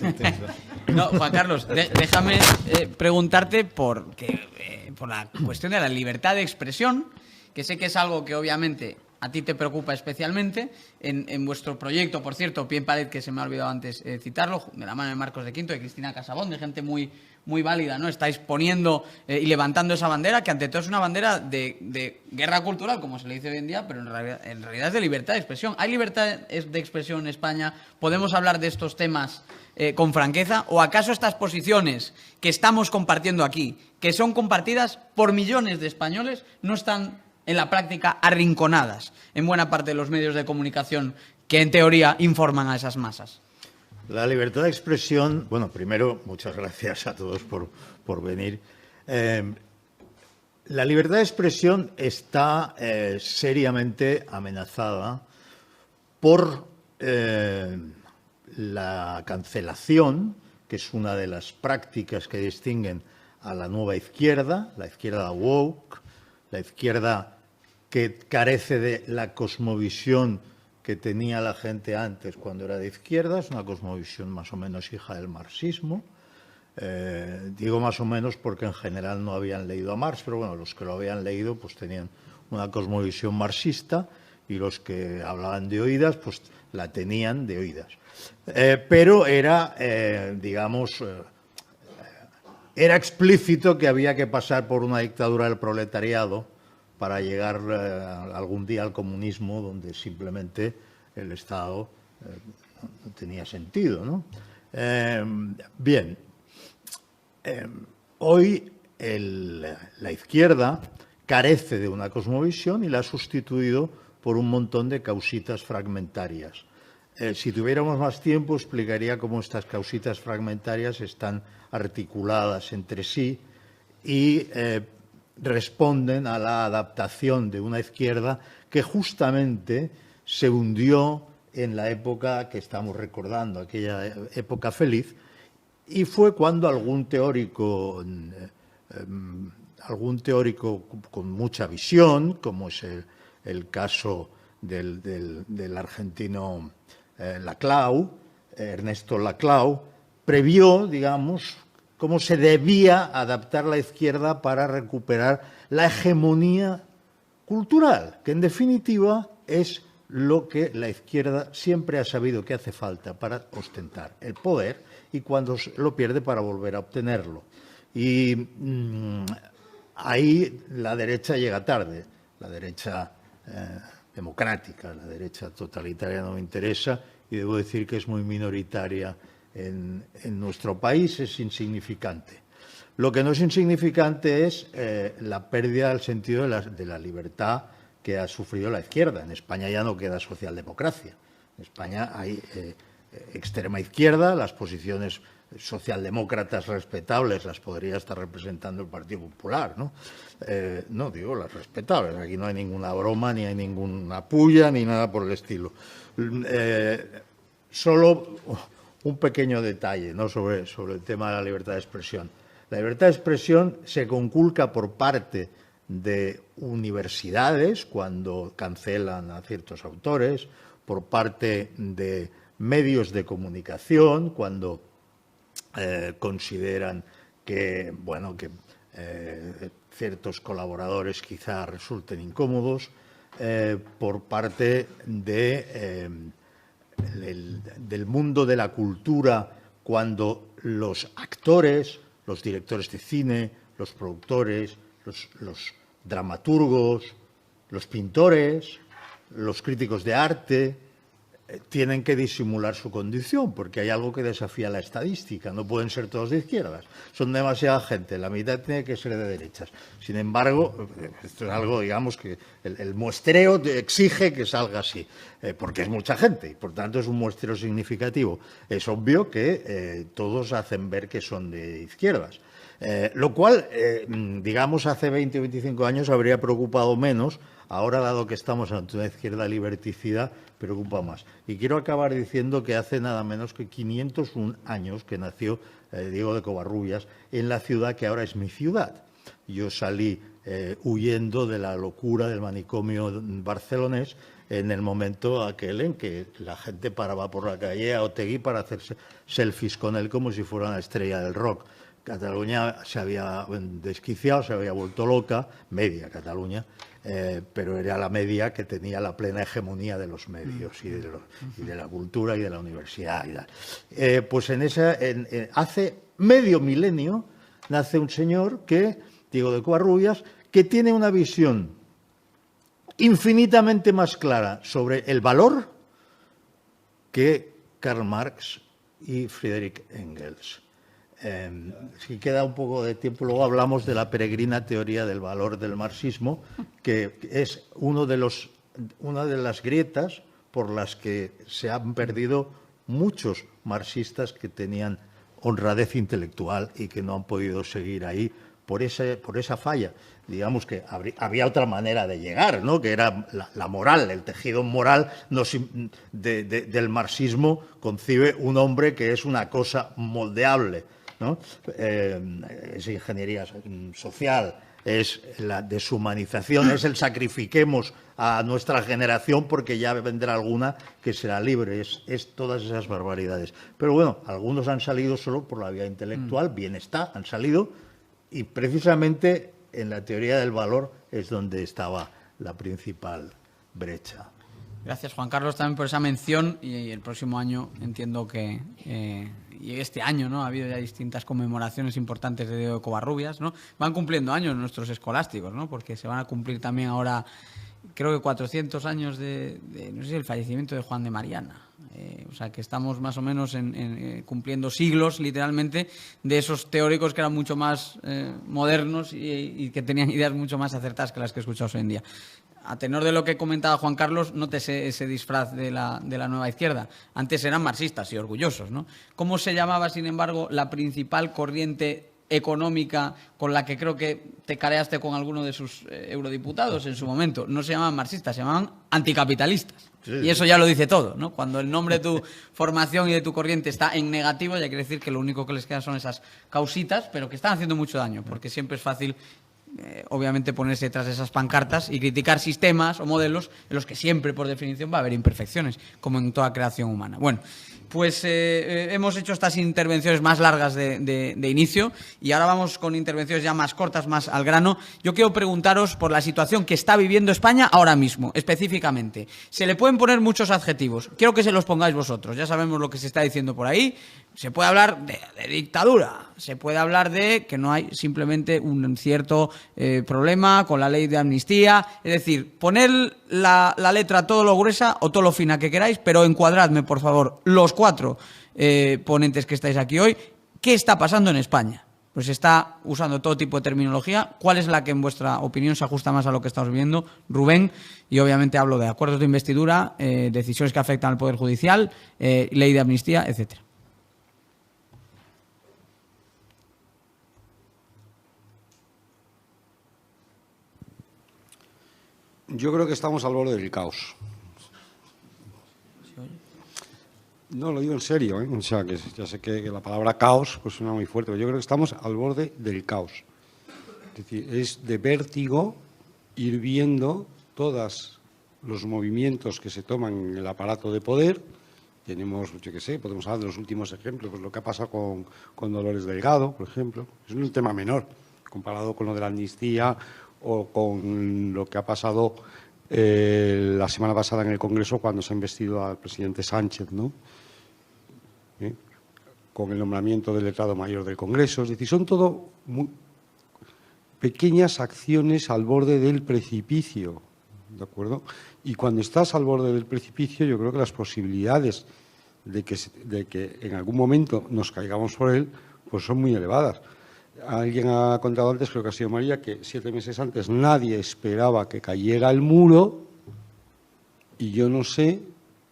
No, Juan Carlos, déjame preguntarte por la cuestión de la libertad de expresión, que sé que es algo que obviamente a ti te preocupa especialmente. En vuestro proyecto, por cierto, Pie en Pared, que se me ha olvidado antes citarlo, de la mano de Marcos de Quinto, de Cristina Casabón, de gente muy válida, ¿no? Estáis poniendo y levantando esa bandera, que ante todo es una bandera de guerra cultural, como se le dice hoy en día, pero en realidad es de libertad de expresión. ¿Hay libertad de expresión en España? ¿Podemos hablar de estos temas con franqueza? ¿O acaso estas posiciones que estamos compartiendo aquí, que son compartidas por millones de españoles, no están en la práctica arrinconadas en buena parte de los medios de comunicación que en teoría informan a esas masas? La libertad de expresión, bueno, primero, muchas gracias a todos por venir. La libertad de expresión está seriamente amenazada por la cancelación, que es una de las prácticas que distinguen a la nueva izquierda, la izquierda woke, la izquierda que carece de la cosmovisión que tenía la gente antes cuando era de izquierda, es una cosmovisión más o menos hija del marxismo. Digo más o menos porque en general no habían leído a Marx, pero bueno, los que lo habían leído pues tenían una cosmovisión marxista y los que hablaban de oídas pues la tenían de oídas. Pero era, digamos, era explícito que había que pasar por una dictadura del proletariado para llegar algún día al comunismo, donde simplemente el Estado no tenía sentido, ¿no? Bien, hoy la izquierda carece de una cosmovisión y la ha sustituido por un montón de causitas fragmentarias. Si tuviéramos más tiempo, explicaría cómo estas causitas fragmentarias están articuladas entre sí y responden a la adaptación de una izquierda que justamente se hundió en la época que estamos recordando, aquella época feliz, y fue cuando algún teórico con mucha visión, como es el caso del argentino Laclau, Ernesto Laclau, previó, digamos, cómo se debía adaptar la izquierda para recuperar la hegemonía cultural, que en definitiva es lo que la izquierda siempre ha sabido que hace falta para ostentar el poder y cuando lo pierde para volver a obtenerlo. Y ahí la derecha llega tarde, la derecha democrática, la derecha totalitaria no me interesa y debo decir que es muy minoritaria en nuestro país, es insignificante. Lo que no es insignificante es la pérdida del sentido de la libertad que ha sufrido la izquierda. En España ya no queda socialdemocracia. En España hay extrema izquierda, las posiciones socialdemócratas respetables las podría estar representando el Partido Popular, ¿no? No digo las respetables, aquí no hay ninguna broma, ni hay ninguna puya, ni nada por el estilo. Solo un pequeño detalle, ¿no?, sobre el tema de la libertad de expresión. La libertad de expresión se conculca por parte de universidades cuando cancelan a ciertos autores, por parte de medios de comunicación cuando consideran que, bueno, que ciertos colaboradores quizá resulten incómodos, por parte del mundo de la cultura cuando los actores, los directores de cine, los productores, los dramaturgos, los pintores, los críticos de arte, tienen que disimular su condición, porque hay algo que desafía la estadística. No pueden ser todos de izquierdas. Son demasiada gente, la mitad tiene que ser de derechas. Sin embargo, esto es algo, digamos, que el muestreo exige que salga así, porque es mucha gente y, por tanto, es un muestreo significativo. Es obvio que todos hacen ver que son de izquierdas. Lo cual, digamos, hace 20 o 25 años habría preocupado menos. Ahora, dado que estamos ante una izquierda liberticida, preocupa más. Y quiero acabar diciendo que hace nada menos que 501 años que nació Diego de Covarrubias en la ciudad que ahora es mi ciudad. Yo salí huyendo de la locura del manicomio barcelonés en el momento aquel en que la gente paraba por la calle a Otegi para hacerse selfies con él como si fuera una estrella del rock. Cataluña se había desquiciado, se había vuelto loca, media Cataluña, pero era la media que tenía la plena hegemonía de los medios y de la cultura y de la universidad. Y tal. Pues hace medio milenio nace un señor, Diego de Covarrubias, que tiene una visión infinitamente más clara sobre el valor que Karl Marx y Friedrich Engels. Si queda un poco de tiempo, luego hablamos de la peregrina teoría del valor del marxismo, que es una de las grietas por las que se han perdido muchos marxistas que tenían honradez intelectual y que no han podido seguir ahí por esa falla. Digamos que había otra manera de llegar, ¿no? Que era la moral, el tejido moral del marxismo concibe un hombre que es una cosa moldeable, ¿no? Es ingeniería social, es la deshumanización, es el sacrifiquemos a nuestra generación porque ya vendrá alguna que será libre, es todas esas barbaridades. Pero bueno, algunos han salido solo por la vía intelectual, bien está, han salido, y precisamente en la teoría del valor es donde estaba la principal brecha. Gracias, Juan Carlos, también por esa mención, y el próximo año entiendo que, y este año, ¿no?, ha habido ya distintas conmemoraciones importantes de Diego de Covarrubias, ¿no? Van cumpliendo años nuestros escolásticos, ¿no?, porque se van a cumplir también ahora, creo que 400 años de no sé si el fallecimiento de Juan de Mariana. O sea, que estamos más o menos cumpliendo siglos, literalmente, de esos teóricos que eran mucho más modernos y que tenían ideas mucho más acertadas que las que escuchamos hoy en día. A tenor de lo que comentaba Juan Carlos, nótese ese disfraz de la nueva izquierda. Antes eran marxistas y orgullosos, ¿no? ¿Cómo se llamaba, sin embargo, la principal corriente económica con la que creo que te careaste con alguno de sus eurodiputados en su momento? No se llamaban marxistas, se llamaban anticapitalistas. Sí. Y eso ya lo dice todo, ¿no? Cuando el nombre de tu formación y de tu corriente está en negativo, ya quiere decir que lo único que les queda son esas causitas, pero que están haciendo mucho daño, porque siempre es fácil obviamente ponerse detrás de esas pancartas y criticar sistemas o modelos en los que siempre, por definición, va a haber imperfecciones, como en toda creación humana. Bueno, pues hemos hecho estas intervenciones más largas de inicio y ahora vamos con intervenciones ya más cortas, más al grano. Yo quiero preguntaros por la situación que está viviendo España ahora mismo, específicamente. Se le pueden poner muchos adjetivos. Quiero que se los pongáis vosotros. Ya sabemos lo que se está diciendo por ahí. Se puede hablar de dictadura, se puede hablar de que no hay simplemente un cierto problema con la ley de amnistía. Es decir, poner la letra todo lo gruesa o todo lo fina que queráis, pero encuadradme, por favor, los 4 ponentes que estáis aquí hoy. ¿Qué está pasando en España? Pues se está usando todo tipo de terminología. ¿Cuál es la que, en vuestra opinión, se ajusta más a lo que estamos viendo? Rubén, y obviamente hablo de acuerdos de investidura, decisiones que afectan al Poder Judicial, ley de amnistía, etcétera. Yo creo que estamos al borde del caos. No, lo digo en serio, ¿eh? O sea, que ya sé que la palabra caos pues suena muy fuerte, pero yo creo que estamos al borde del caos. Es decir, es de vértigo ir viendo todos los movimientos que se toman en el aparato de poder. Tenemos, yo qué sé, podemos hablar de los últimos ejemplos, pues lo que ha pasado con Dolores Delgado, por ejemplo. Es un tema menor, comparado con lo de la amnistía o con lo que ha pasado la semana pasada en el Congreso cuando se ha investido al presidente Sánchez, ¿no? Con el nombramiento del letrado mayor del Congreso. Es decir, son todo muy pequeñas acciones al borde del precipicio, ¿de acuerdo? Y cuando estás al borde del precipicio, yo creo que las posibilidades de que en algún momento nos caigamos por él, pues son muy elevadas. Alguien ha contado antes, creo que ha sido María, que 7 meses antes nadie esperaba que cayera el muro, y yo no sé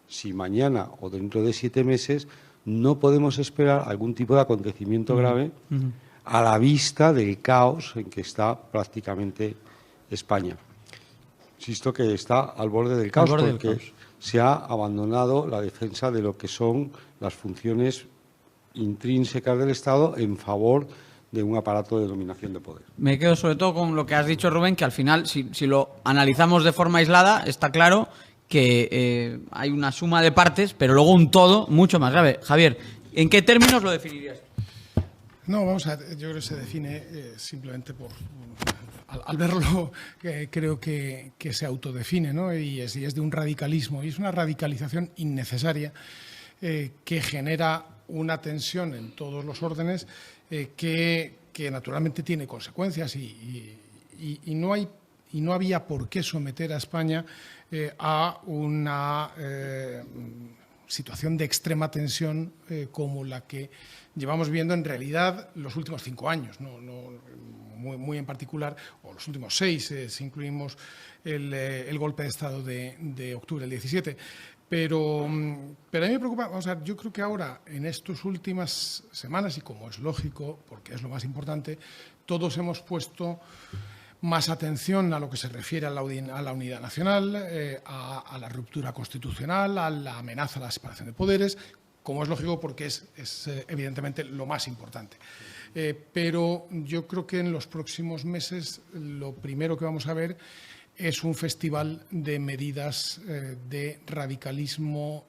si mañana o dentro de 7 meses no podemos esperar algún tipo de acontecimiento grave a la vista del caos en que está prácticamente España. Insisto que está al borde del caos porque se ha abandonado la defensa de lo que son las funciones intrínsecas del Estado en favor de un aparato de dominación de poder. Me quedo sobre todo con lo que has dicho, Rubén, que al final, si lo analizamos de forma aislada, está claro que hay una suma de partes, pero luego un todo mucho más grave. Javier, ¿en qué términos lo definirías? No, vamos a ver, yo creo que se define simplemente por... Al verlo, creo que se autodefine, ¿no? Y es de un radicalismo, y es una radicalización innecesaria que genera una tensión en todos los órdenes que naturalmente tiene consecuencias y no había por qué someter a España a una situación de extrema tensión como la que llevamos viendo en realidad los últimos 5 años, muy en particular, o los últimos 6, si incluimos el golpe de Estado de octubre del 17. Pero a mí me preocupa, o sea, yo creo que ahora, en estas últimas semanas, y como es lógico, porque es lo más importante, todos hemos puesto más atención a lo que se refiere a la unidad nacional, a la ruptura constitucional, a la amenaza a la separación de poderes, como es lógico porque es evidentemente lo más importante. Pero yo creo que en los próximos meses lo primero que vamos a ver es un festival de medidas de radicalismo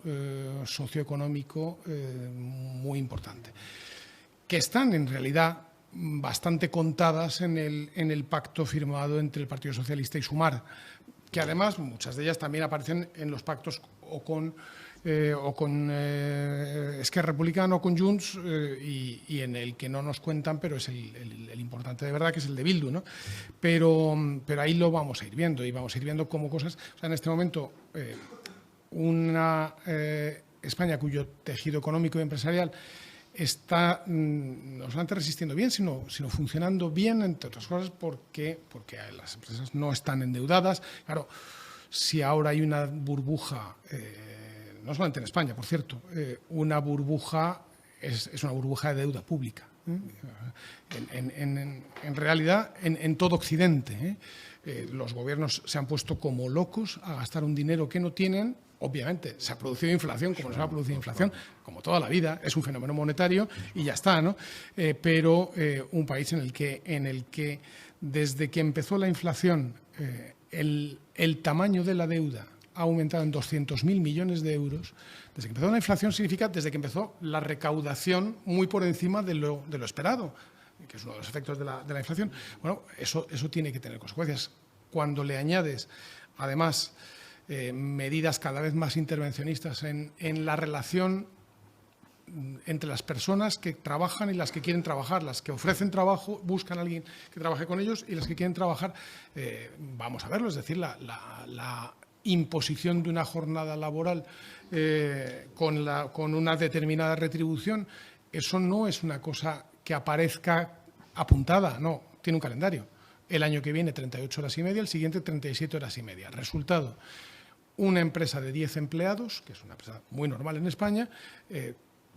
socioeconómico muy importante, que están en realidad bastante contadas en el pacto firmado entre el Partido Socialista y Sumar, que además muchas de ellas también aparecen en los pactos o con Esquerra Republicana o con Junts, y en el que no nos cuentan, pero es el importante de verdad, que es el de Bildu, ¿no? Pero ahí lo vamos a ir viendo, y vamos a ir viendo cómo cosas. O sea, en este momento, una España cuyo tejido económico y empresarial está no solamente resistiendo bien, sino funcionando bien, entre otras cosas, porque las empresas no están endeudadas. Claro, si ahora hay una burbuja, no solamente en España, por cierto, una burbuja es una burbuja de deuda pública. En realidad, en todo Occidente, los gobiernos se han puesto como locos a gastar un dinero que no tienen. Obviamente, se ha producido inflación, como se ha producido inflación, como toda la vida, es un fenómeno monetario y ya está, ¿no? Pero un país en el que desde que empezó la inflación, el tamaño de la deuda ha aumentado en 200.000 millones de euros. Desde que empezó la inflación significa desde que empezó la recaudación muy por encima de lo esperado, que es uno de los efectos de la inflación. Bueno, eso tiene que tener consecuencias. Cuando le añades, además, medidas cada vez más intervencionistas en la relación entre las personas que trabajan y las que quieren trabajar, las que ofrecen trabajo, buscan a alguien que trabaje con ellos, y las que quieren trabajar, vamos a verlo, es decir, la imposición de una jornada laboral con una determinada retribución. Eso no es una cosa que aparezca apuntada, no, tiene un calendario. El año que viene 38 horas y media, el siguiente 37 horas y media. Resultado, una empresa de 10 empleados, que es una empresa muy normal en España,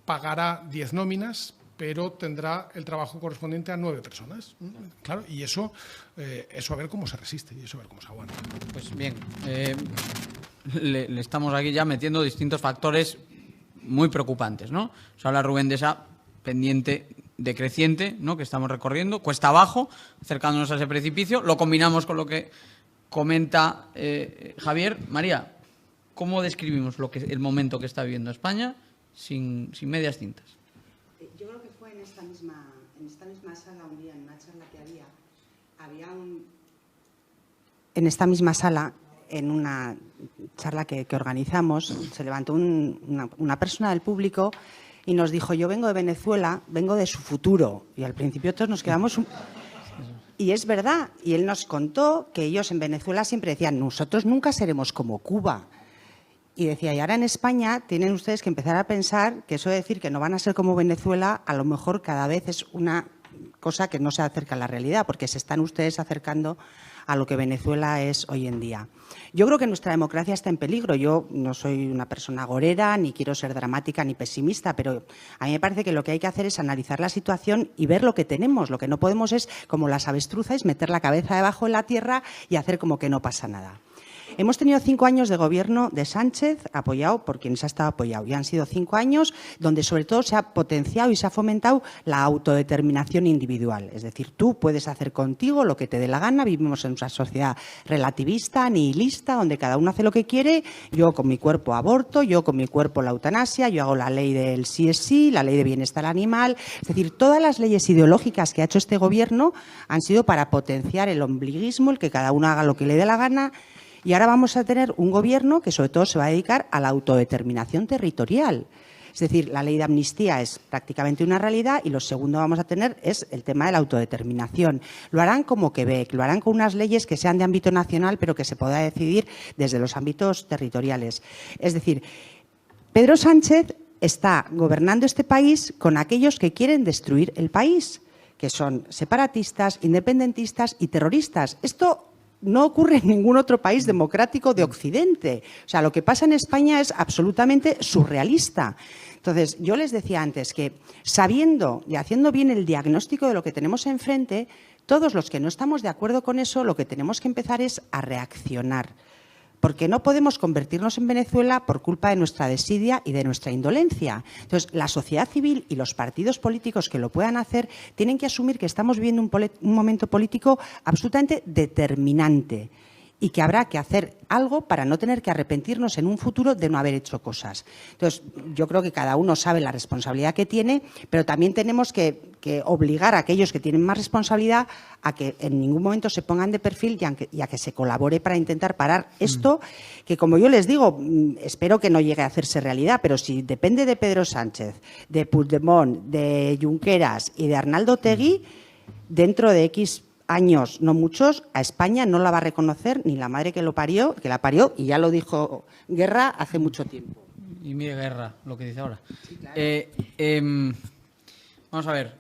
pagará 10 nóminas, pero tendrá el trabajo correspondiente a 9 personas. Claro, y eso a ver cómo se resiste y eso a ver cómo se aguanta. Pues bien, le estamos aquí ya metiendo distintos factores muy preocupantes, ¿no? Nos habla Rubén de esa pendiente decreciente, ¿no?, que estamos recorriendo, cuesta abajo, acercándonos a ese precipicio. Lo combinamos con lo que comenta Javier. María, ¿cómo describimos el momento que está viviendo España sin medias tintas? Yo creo que fue en esta misma sala un día, en una charla que había en esta misma sala, en una charla que organizamos, se levantó una persona del público y nos dijo: yo vengo de Venezuela, vengo de su futuro. Y al principio todos nos quedamos... Y es verdad, y él nos contó que ellos en Venezuela siempre decían: nosotros nunca seremos como Cuba. Y decía, y ahora en España tienen ustedes que empezar a pensar que eso de decir que no van a ser como Venezuela, a lo mejor cada vez es una cosa que no se acerca a la realidad, porque se están ustedes acercando a lo que Venezuela es hoy en día. Yo creo que nuestra democracia está en peligro. Yo no soy una persona agorera, ni quiero ser dramática ni pesimista, pero a mí me parece que lo que hay que hacer es analizar la situación y ver lo que tenemos. Lo que no podemos es, como las avestruces, meter la cabeza debajo de la tierra y hacer como que no pasa nada. Hemos tenido 5 años de gobierno de Sánchez, apoyado por quienes ha estado apoyado. Y han sido 5 años donde sobre todo se ha potenciado y se ha fomentado la autodeterminación individual. Es decir, tú puedes hacer contigo lo que te dé la gana. Vivimos en una sociedad relativista, nihilista, donde cada uno hace lo que quiere. Yo con mi cuerpo aborto, yo con mi cuerpo la eutanasia, yo hago la ley del sí es sí, la ley de bienestar animal. Es decir, todas las leyes ideológicas que ha hecho este gobierno han sido para potenciar el ombliguismo, el que cada uno haga lo que le dé la gana. Y ahora vamos a tener un gobierno que sobre todo se va a dedicar a la autodeterminación territorial. Es decir, la ley de amnistía es prácticamente una realidad y lo segundo que vamos a tener es el tema de la autodeterminación. Lo harán como Quebec, lo harán con unas leyes que sean de ámbito nacional pero que se pueda decidir desde los ámbitos territoriales. Es decir, Pedro Sánchez está gobernando este país con aquellos que quieren destruir el país, que son separatistas, independentistas y terroristas. Esto no ocurre en ningún otro país democrático de Occidente. O sea, lo que pasa en España es absolutamente surrealista. Entonces, yo les decía antes que sabiendo y haciendo bien el diagnóstico de lo que tenemos enfrente, todos los que no estamos de acuerdo con eso, lo que tenemos que empezar es a reaccionar. Porque no podemos convertirnos en Venezuela por culpa de nuestra desidia y de nuestra indolencia. Entonces, la sociedad civil y los partidos políticos que lo puedan hacer tienen que asumir que estamos viviendo un momento político absolutamente determinante y que habrá que hacer algo para no tener que arrepentirnos en un futuro de no haber hecho cosas. Entonces, yo creo que cada uno sabe la responsabilidad que tiene, pero también tenemos que obligar a aquellos que tienen más responsabilidad a que en ningún momento se pongan de perfil y a que se colabore para intentar parar esto, que como yo les digo, espero que no llegue a hacerse realidad, pero si depende de Pedro Sánchez, de Puigdemont, de Junqueras y de Arnaldo Otegi, dentro de X años, no muchos, a España no la va a reconocer ni la madre que la parió, y ya lo dijo Guerra hace mucho tiempo. Y mire Guerra, lo que dice ahora. Sí, claro. Vamos a ver.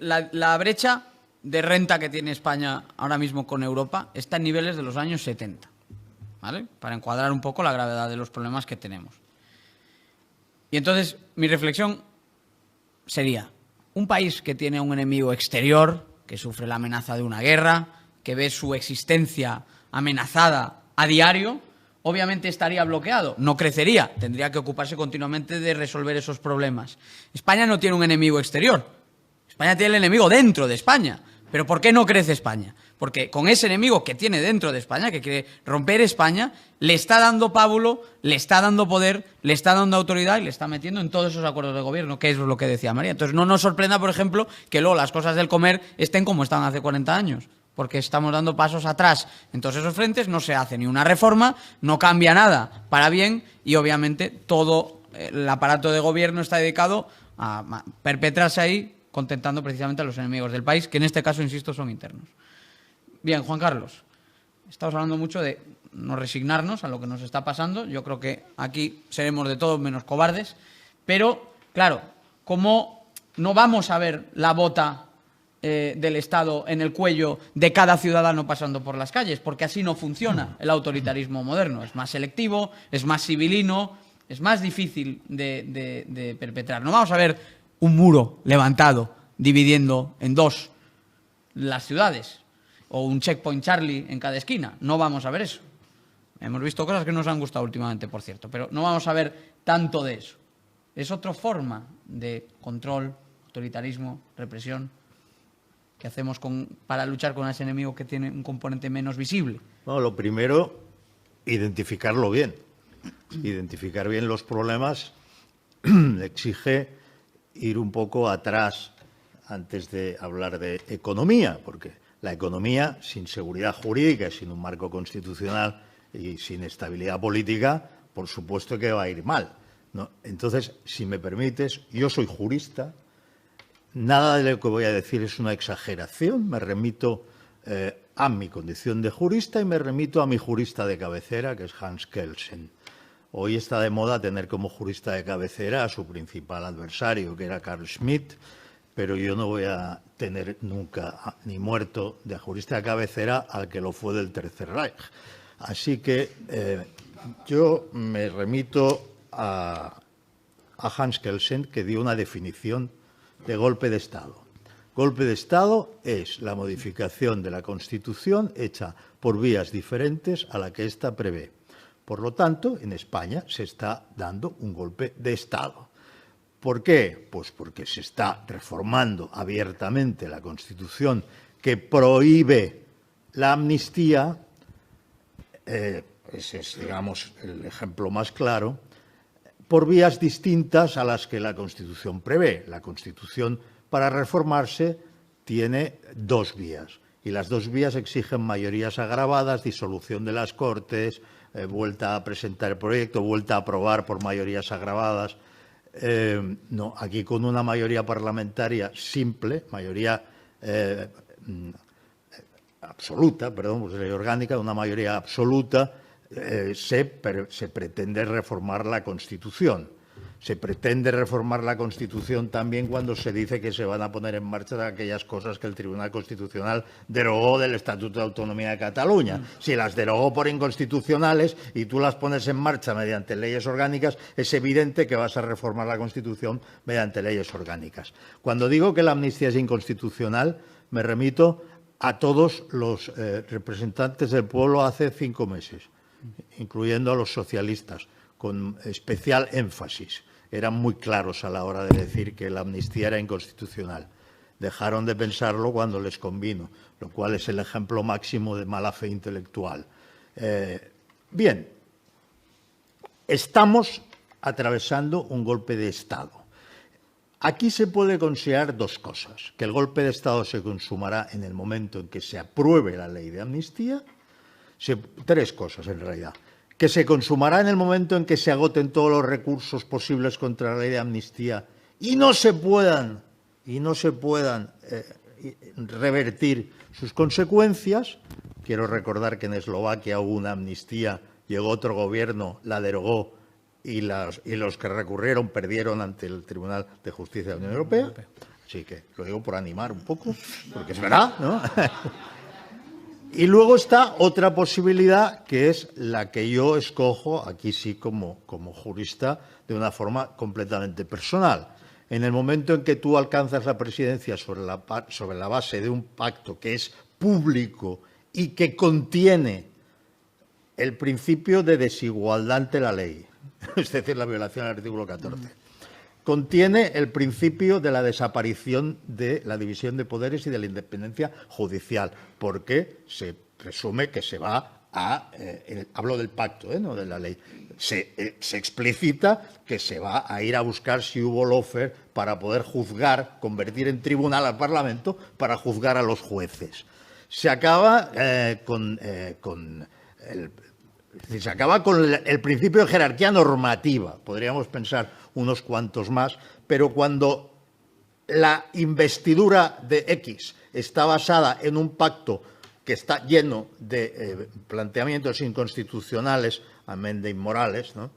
La brecha de renta que tiene España ahora mismo con Europa está en niveles de los años 70, ¿vale? Para encuadrar un poco la gravedad de los problemas que tenemos. Y entonces, mi reflexión sería, un país que tiene un enemigo exterior, que sufre la amenaza de una guerra, que ve su existencia amenazada a diario, obviamente estaría bloqueado, no crecería, tendría que ocuparse continuamente de resolver esos problemas. España no tiene un enemigo exterior, España tiene el enemigo dentro de España. ¿Pero por qué no crece España? Porque con ese enemigo que tiene dentro de España, que quiere romper España, le está dando pábulo, le está dando poder, le está dando autoridad y le está metiendo en todos esos acuerdos de gobierno, que es lo que decía María. Entonces no nos sorprenda, por ejemplo, que luego las cosas del comer estén como estaban hace 40 años, porque estamos dando pasos atrás en todos esos frentes, no se hace ni una reforma, no cambia nada para bien y obviamente todo el aparato de gobierno está dedicado a perpetrarse ahí, contentando precisamente a los enemigos del país, que en este caso, insisto, son internos. Bien, Juan Carlos, estamos hablando mucho de no resignarnos a lo que nos está pasando. Yo creo que aquí seremos de todos menos cobardes, pero, claro, como no vamos a ver la bota del Estado en el cuello de cada ciudadano pasando por las calles, porque así no funciona el autoritarismo moderno. Es más selectivo, es más civilino, es más difícil de perpetrar. No vamos a ver un muro levantado dividiendo en dos las ciudades o un checkpoint Charlie en cada esquina. No vamos a ver eso. Hemos visto cosas que nos han gustado últimamente, por cierto, pero no vamos a ver tanto de eso. Es otra forma de control, autoritarismo, represión que hacemos para luchar con ese enemigo que tiene un componente menos visible. No, lo primero, identificarlo bien. Identificar bien los problemas exige ir un poco atrás antes de hablar de economía, porque la economía sin seguridad jurídica, sin un marco constitucional y sin estabilidad política, por supuesto que va a ir mal, ¿no? Entonces, si me permites, yo soy jurista, nada de lo que voy a decir es una exageración, me remito a mi condición de jurista y me remito a mi jurista de cabecera, que es Hans Kelsen. Hoy está de moda tener como jurista de cabecera a su principal adversario, que era Carl Schmitt, pero yo no voy a tener nunca ni muerto de jurista de cabecera al que lo fue del Tercer Reich. Así que yo me remito a Hans Kelsen, que dio una definición de golpe de Estado. Golpe de Estado es la modificación de la Constitución hecha por vías diferentes a la que ésta prevé. Por lo tanto, en España se está dando un golpe de Estado. ¿Por qué? Pues porque se está reformando abiertamente la Constitución que prohíbe la amnistía. Ese es, digamos, el ejemplo más claro, por vías distintas a las que la Constitución prevé. La Constitución, para reformarse, tiene dos vías. Y las dos vías exigen mayorías agravadas, disolución de las Cortes, vuelta a presentar el proyecto, vuelta a aprobar por mayorías agravadas. No, aquí con una mayoría parlamentaria simple, mayoría absoluta, perdón, pues ley orgánica, una mayoría absoluta, se pretende reformar la Constitución. Se pretende reformar la Constitución también cuando se dice que se van a poner en marcha aquellas cosas que el Tribunal Constitucional derogó del Estatuto de Autonomía de Cataluña. Si las derogó por inconstitucionales y tú las pones en marcha mediante leyes orgánicas, es evidente que vas a reformar la Constitución mediante leyes orgánicas. Cuando digo que la amnistía es inconstitucional, me remito a todos los representantes del pueblo hace 5 meses, incluyendo a los socialistas, con especial énfasis. Eran muy claros a la hora de decir que la amnistía era inconstitucional. Dejaron de pensarlo cuando les convino, lo cual es el ejemplo máximo de mala fe intelectual. Bien, estamos atravesando un golpe de Estado. Aquí se puede considerar 2 cosas: que el golpe de Estado se consumará en el momento en que se apruebe la ley de amnistía. 3 cosas en realidad: que se consumará en el momento en que se agoten todos los recursos posibles contra la ley de amnistía y no se puedan revertir sus consecuencias. Quiero recordar que en Eslovaquia hubo una amnistía, llegó otro gobierno, la derogó y los que recurrieron perdieron ante el Tribunal de Justicia de la Unión Europea. Así que lo digo por animar un poco, porque es verdad, ¿no? Y luego está otra posibilidad, que es la que yo escojo, aquí sí como jurista, de una forma completamente personal. En el momento en que tú alcanzas la presidencia sobre la base de un pacto que es público y que contiene el principio de desigualdad ante la ley, es decir, la violación del artículo 14, contiene el principio de la desaparición de la división de poderes y de la independencia judicial, porque se presume que se va a... hablo del pacto, no de la ley. Se explicita que se va a ir a buscar si hubo lawfare para poder juzgar, convertir en tribunal al Parlamento para juzgar a los jueces. Se acaba con el principio de jerarquía normativa. Podríamos pensar unos cuantos más, pero cuando la investidura de X está basada en un pacto que está lleno de planteamientos inconstitucionales, amén de inmorales, ¿no?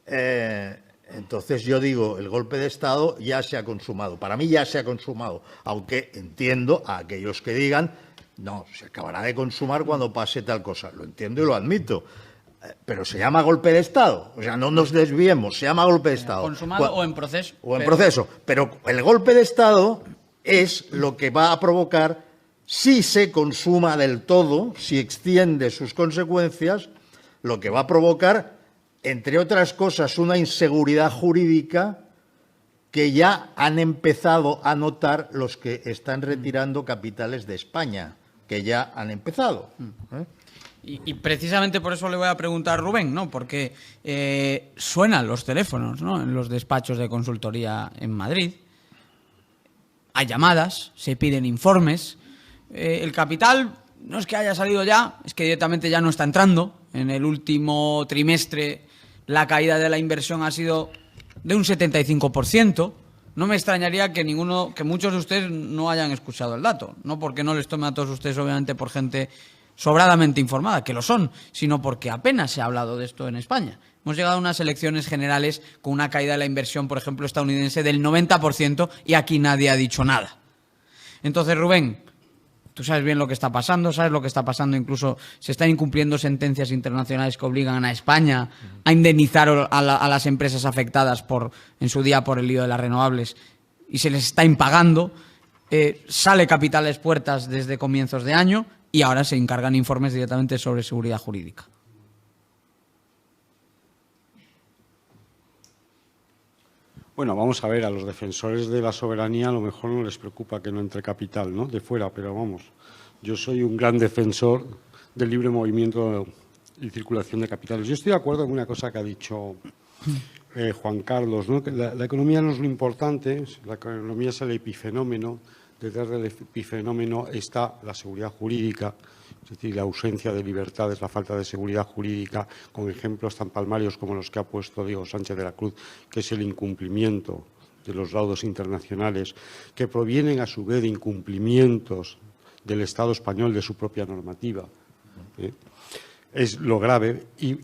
Entonces yo digo, el golpe de Estado ya se ha consumado. Para mí ya se ha consumado, aunque entiendo a aquellos que digan, no, se acabará de consumar cuando pase tal cosa. Lo entiendo y lo admito. Pero se llama golpe de Estado. O sea, no nos desviemos, se llama golpe de Estado. ¿Consumado o en proceso? O en proceso. Pero el golpe de Estado es lo que va a provocar, si se consuma del todo, si extiende sus consecuencias, lo que va a provocar, entre otras cosas, una inseguridad jurídica que ya han empezado a notar los que están retirando capitales de España, que ya han empezado. Y precisamente por eso le voy a preguntar a Rubén, ¿no? Porque suenan los teléfonos, ¿no? En los despachos de consultoría en Madrid. Hay llamadas, se piden informes. El capital no es que haya salido ya, es que directamente ya no está entrando. En el último trimestre la caída de la inversión ha sido de un 75%. No me extrañaría que muchos de ustedes no hayan escuchado el dato. No porque no les tome a todos ustedes, obviamente, por gente sobradamente informada, que lo son, sino porque apenas se ha hablado de esto en España. Hemos llegado a unas elecciones generales con una caída de la inversión, por ejemplo, estadounidense del 90% y aquí nadie ha dicho nada. Entonces, Rubén, tú sabes bien lo que está pasando, sabes lo que está pasando, incluso se están incumpliendo sentencias internacionales que obligan a España a indemnizar a las empresas afectadas en su día por el lío de las renovables y se les está impagando. Sale capital a las puertas desde comienzos de año y ahora se encargan informes directamente sobre seguridad jurídica. Bueno, vamos a ver, a los defensores de la soberanía a lo mejor no les preocupa que no entre capital, ¿no?, de fuera, pero vamos, yo soy un gran defensor del libre movimiento y circulación de capitales. Yo estoy de acuerdo con una cosa que ha dicho Juan Carlos, ¿no?, que la economía no es lo importante, la economía es el epifenómeno. Detrás del epifenómeno está la seguridad jurídica, es decir, la ausencia de libertades, la falta de seguridad jurídica, con ejemplos tan palmarios como los que ha puesto Diego Sánchez de la Cruz, que es el incumplimiento de los laudos internacionales, que provienen a su vez de incumplimientos del Estado español de su propia normativa. Es lo grave. Y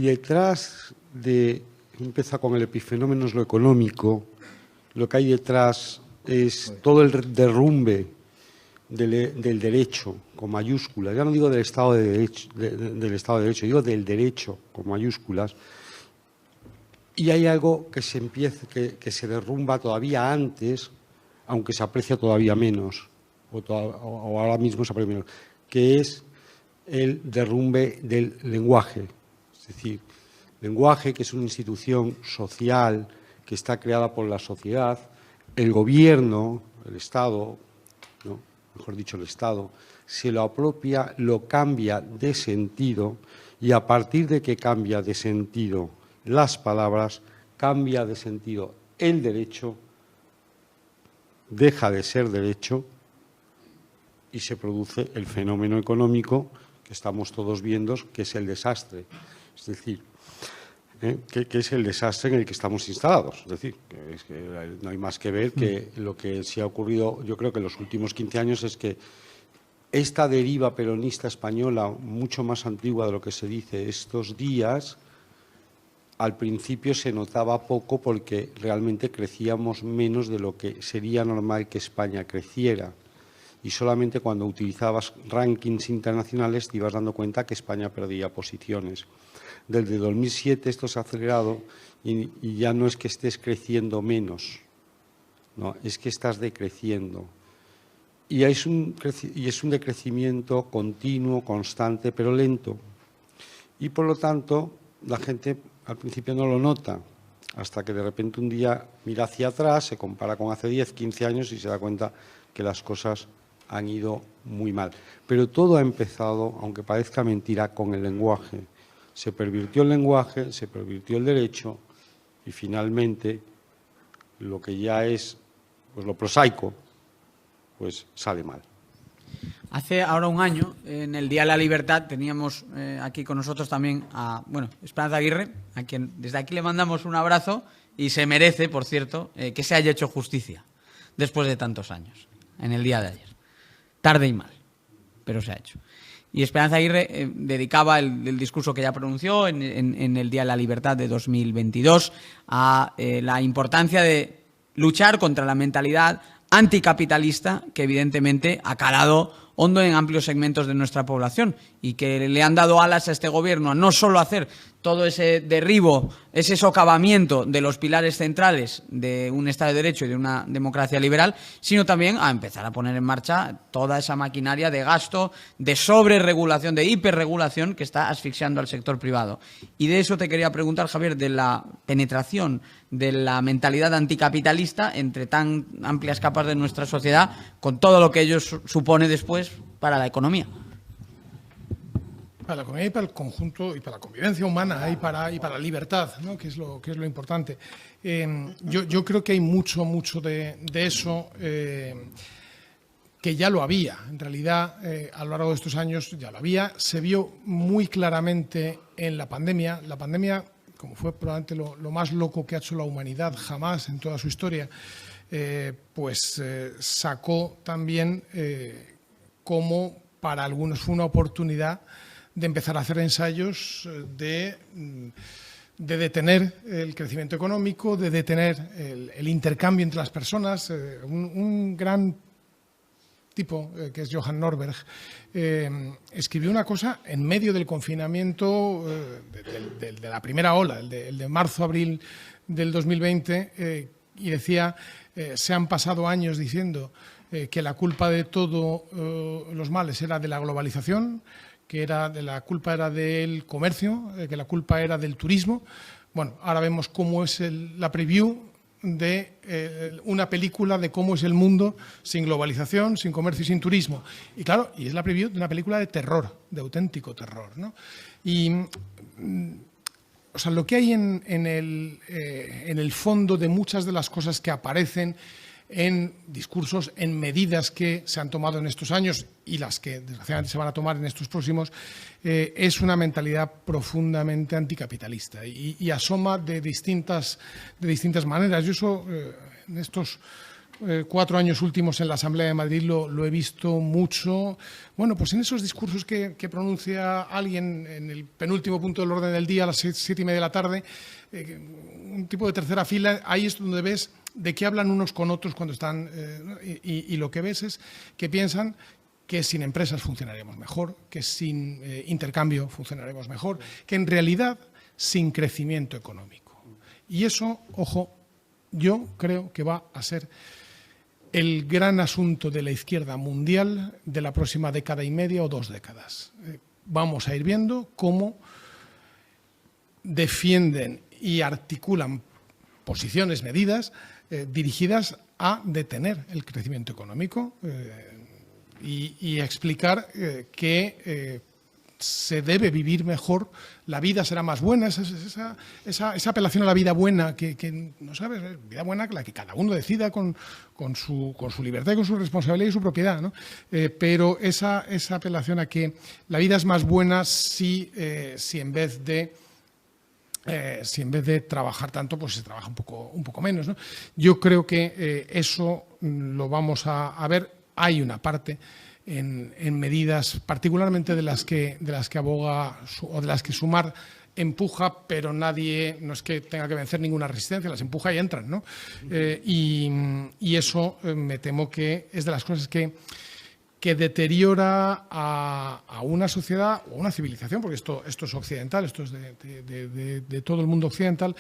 detrás de empieza con el epifenómeno, es lo económico. Lo que hay detrás es todo el derrumbe del derecho, con mayúsculas. Ya no digo del Estado de Derecho, digo del derecho, con mayúsculas. Y hay algo que se derrumba todavía antes, aunque se aprecia todavía menos, o ahora mismo se aprecia menos, que es el derrumbe del lenguaje. Es decir, lenguaje, que es una institución social que está creada por la sociedad, el gobierno, el Estado, ¿no? Mejor dicho, el Estado, se lo apropia, lo cambia de sentido, y a partir de que cambia de sentido las palabras, cambia de sentido el derecho, deja de ser derecho y se produce el fenómeno económico que estamos todos viendo, que es el desastre. Es decir, que es el desastre en el que estamos instalados. Es decir, que no hay más que ver que lo que sí ha ocurrido, yo creo que en los últimos 15 años, es que esta deriva peronista española, mucho más antigua de lo que se dice estos días, al principio se notaba poco porque realmente crecíamos menos de lo que sería normal que España creciera. Y solamente cuando utilizabas rankings internacionales te ibas dando cuenta que España perdía posiciones. Desde 2007 esto se ha acelerado y ya no es que estés creciendo menos, no, es que estás decreciendo. Y es un decrecimiento continuo, constante, pero lento. Y por lo tanto, la gente al principio no lo nota, hasta que de repente un día mira hacia atrás, se compara con hace 10, 15 años y se da cuenta que las cosas han ido muy mal. Pero todo ha empezado, aunque parezca mentira, con el lenguaje. Se pervirtió el lenguaje, se pervirtió el derecho y finalmente lo que ya es pues lo prosaico, pues sale mal. Hace ahora un año, en el Día de la Libertad, teníamos aquí con nosotros también a Esperanza Aguirre, a quien desde aquí le mandamos un abrazo y se merece, por cierto, que se haya hecho justicia después de tantos años, en el día de ayer. Tarde y mal, pero se ha hecho. Y Esperanza Aguirre dedicaba el discurso que ya pronunció en el Día de la Libertad de 2022 a la importancia de luchar contra la mentalidad anticapitalista que evidentemente ha calado hondo en amplios segmentos de nuestra población y que le han dado alas a este gobierno a no solo hacer todo ese derribo, ese socavamiento de los pilares centrales de un Estado de Derecho y de una democracia liberal, sino también a empezar a poner en marcha toda esa maquinaria de gasto, de sobreregulación, de hiperregulación que está asfixiando al sector privado. Y de eso te quería preguntar, Javier, de la penetración de la mentalidad anticapitalista entre tan amplias capas de nuestra sociedad, con todo lo que ello supone después para la economía. Para la economía y para el conjunto y para la convivencia humana y para la libertad, ¿no? que es lo importante. Yo creo que hay mucho de eso que ya lo había. En realidad, a lo largo de estos años ya lo había. Se vio muy claramente en la pandemia. La pandemia, como fue probablemente lo más loco que ha hecho la humanidad jamás en toda su historia, sacó también cómo para algunos fue una oportunidad de empezar a hacer ensayos de detener el crecimiento económico, de detener el intercambio entre las personas. Un gran tipo, que es Johan Norberg, escribió una cosa en medio del confinamiento de la primera ola, el de marzo-abril del 2020, y decía, se han pasado años diciendo que la culpa de todos los males era de la globalización, que la culpa era del comercio, que la culpa era del turismo. Bueno, ahora vemos cómo es la preview de una película de cómo es el mundo sin globalización, sin comercio y sin turismo. Y claro, y es la preview de una película de terror, de auténtico terror, ¿no? Y o sea, lo que hay en el fondo de muchas de las cosas que aparecen en discursos, en medidas que se han tomado en estos años y las que desgraciadamente se van a tomar en estos próximos, es una mentalidad profundamente anticapitalista y asoma de distintas maneras. Yo eso, en estos 4 años últimos en la Asamblea de Madrid lo he visto mucho, bueno, pues en esos discursos que pronuncia alguien en el penúltimo punto del orden del día a las 7:30 de la tarde, un tipo de tercera fila, ahí es donde ves de qué hablan unos con otros cuando están, y lo que ves es que piensan que sin empresas funcionaremos mejor, que sin intercambio funcionaremos mejor, que en realidad sin crecimiento económico. Y eso, ojo, yo creo que va a ser el gran asunto de la izquierda mundial de la próxima década y media o 2 décadas. Vamos a ir viendo cómo defienden y articulan posiciones, medidas dirigidas a detener el crecimiento económico y explicar que se debe vivir mejor, la vida será más buena, esa apelación a la vida buena que no sabes, vida buena la que cada uno decida con su libertad y con su responsabilidad y su propiedad, ¿no? Pero esa apelación a que la vida es más buena si en vez de trabajar tanto, pues se trabaja un poco menos, ¿no? Yo creo que eso lo vamos a ver. Hay una parte en medidas, particularmente de las que aboga o de las que Sumar empuja, pero nadie, no es que tenga que vencer ninguna resistencia, las empuja y entran, ¿no? Y eso me temo que es de las cosas que deteriora a una sociedad o a una civilización, porque esto es occidental, esto es de todo el mundo occidental,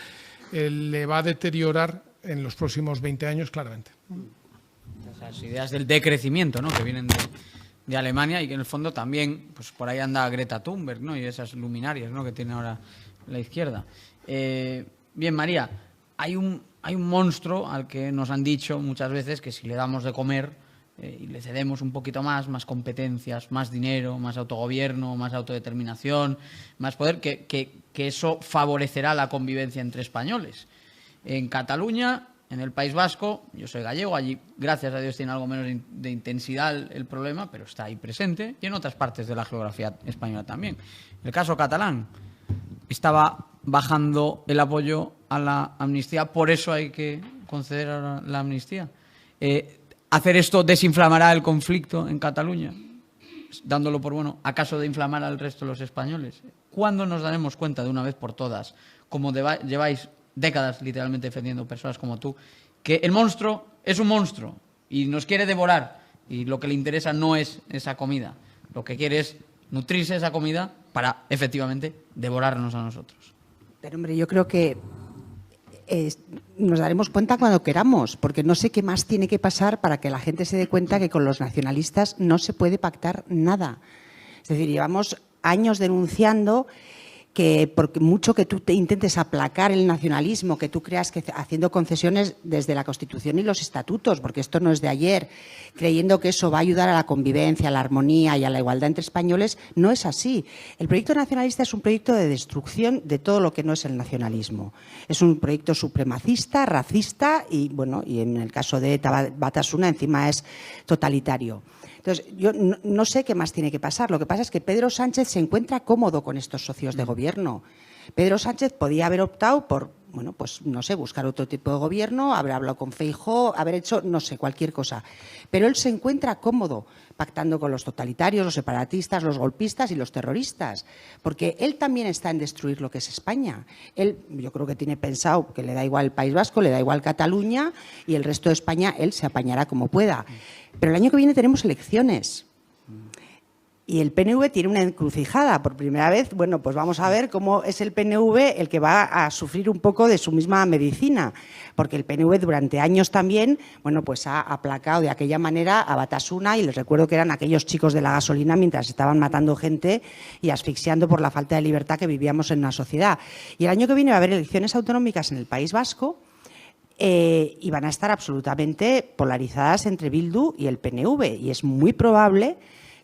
le va a deteriorar en los próximos 20 años claramente. Esas ideas del decrecimiento, ¿no?, que vienen de Alemania y que en el fondo también, pues por ahí anda Greta Thunberg, ¿no?, y esas luminarias, ¿no?, que tiene ahora la izquierda. Bien, María, hay un monstruo al que nos han dicho muchas veces que si le damos de comer y le cedemos un poquito más competencias, más dinero, más autogobierno, más autodeterminación, más poder, que eso favorecerá la convivencia entre españoles. En Cataluña, en el País Vasco, yo soy gallego, allí gracias a Dios tiene algo menos de intensidad el problema, pero está ahí presente, y en otras partes de la geografía española también. El caso catalán estaba bajando el apoyo a la amnistía, por eso hay que conceder ahora la amnistía. ¿Hacer esto desinflamará el conflicto en Cataluña? Dándolo por bueno, ¿acaso de inflamar al resto de los españoles? ¿Cuándo nos daremos cuenta de una vez por todas, como lleváis décadas literalmente defendiendo personas como tú, que el monstruo es un monstruo y nos quiere devorar, y lo que le interesa no es esa comida, lo que quiere es nutrirse de esa comida para efectivamente devorarnos a nosotros? Pero hombre, yo creo que nos daremos cuenta cuando queramos, porque no sé qué más tiene que pasar para que la gente se dé cuenta que con los nacionalistas no se puede pactar nada. Es decir, llevamos años denunciando que por mucho que tú te intentes aplacar el nacionalismo, que tú creas que haciendo concesiones desde la Constitución y los estatutos, porque esto no es de ayer, creyendo que eso va a ayudar a la convivencia, a la armonía y a la igualdad entre españoles, no es así. El proyecto nacionalista es un proyecto de destrucción de todo lo que no es el nacionalismo. Es un proyecto supremacista, racista y, bueno, y en el caso de Eta Batasuna encima es totalitario. Entonces, yo no sé qué más tiene que pasar. Lo que pasa es que Pedro Sánchez se encuentra cómodo con estos socios de gobierno. Pedro Sánchez podía haber optado por, bueno, pues no sé, buscar otro tipo de gobierno, haber hablado con Feijóo, haber hecho, no sé, cualquier cosa. Pero él se encuentra cómodo pactando con los totalitarios, los separatistas, los golpistas y los terroristas, porque él también está en destruir lo que es España. Él, yo creo que tiene pensado que le da igual el País Vasco, le da igual Cataluña y el resto de España él se apañará como pueda. Pero el año que viene tenemos elecciones. Y el PNV tiene una encrucijada. Por primera vez, bueno, pues vamos a ver cómo es el PNV el que va a sufrir un poco de su misma medicina. Porque el PNV durante años también, bueno, pues ha aplacado de aquella manera a Batasuna, y les recuerdo que eran aquellos chicos de la gasolina mientras estaban matando gente y asfixiando por la falta de libertad que vivíamos en una sociedad. Y el año que viene va a haber elecciones autonómicas en el País Vasco, y van a estar absolutamente polarizadas entre Bildu y el PNV. Y es muy probable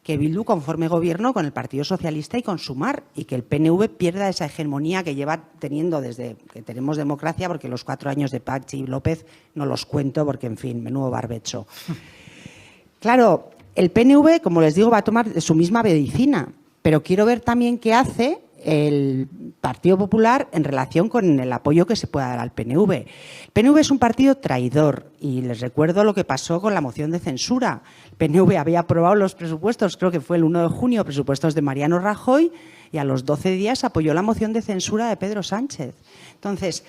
que Bildu conforme gobierno con el Partido Socialista y con Sumar, y que el PNV pierda esa hegemonía que lleva teniendo desde que tenemos democracia, porque los 4 años de Patxi López no los cuento porque, en fin, menudo barbecho. Claro, el PNV, como les digo, va a tomar su misma medicina, pero quiero ver también qué hace el Partido Popular en relación con el apoyo que se pueda dar al PNV. El PNV es un partido traidor y les recuerdo lo que pasó con la moción de censura. El PNV había aprobado los presupuestos, creo que fue el 1 de junio, presupuestos de Mariano Rajoy, y a los 12 días apoyó la moción de censura de Pedro Sánchez. Entonces,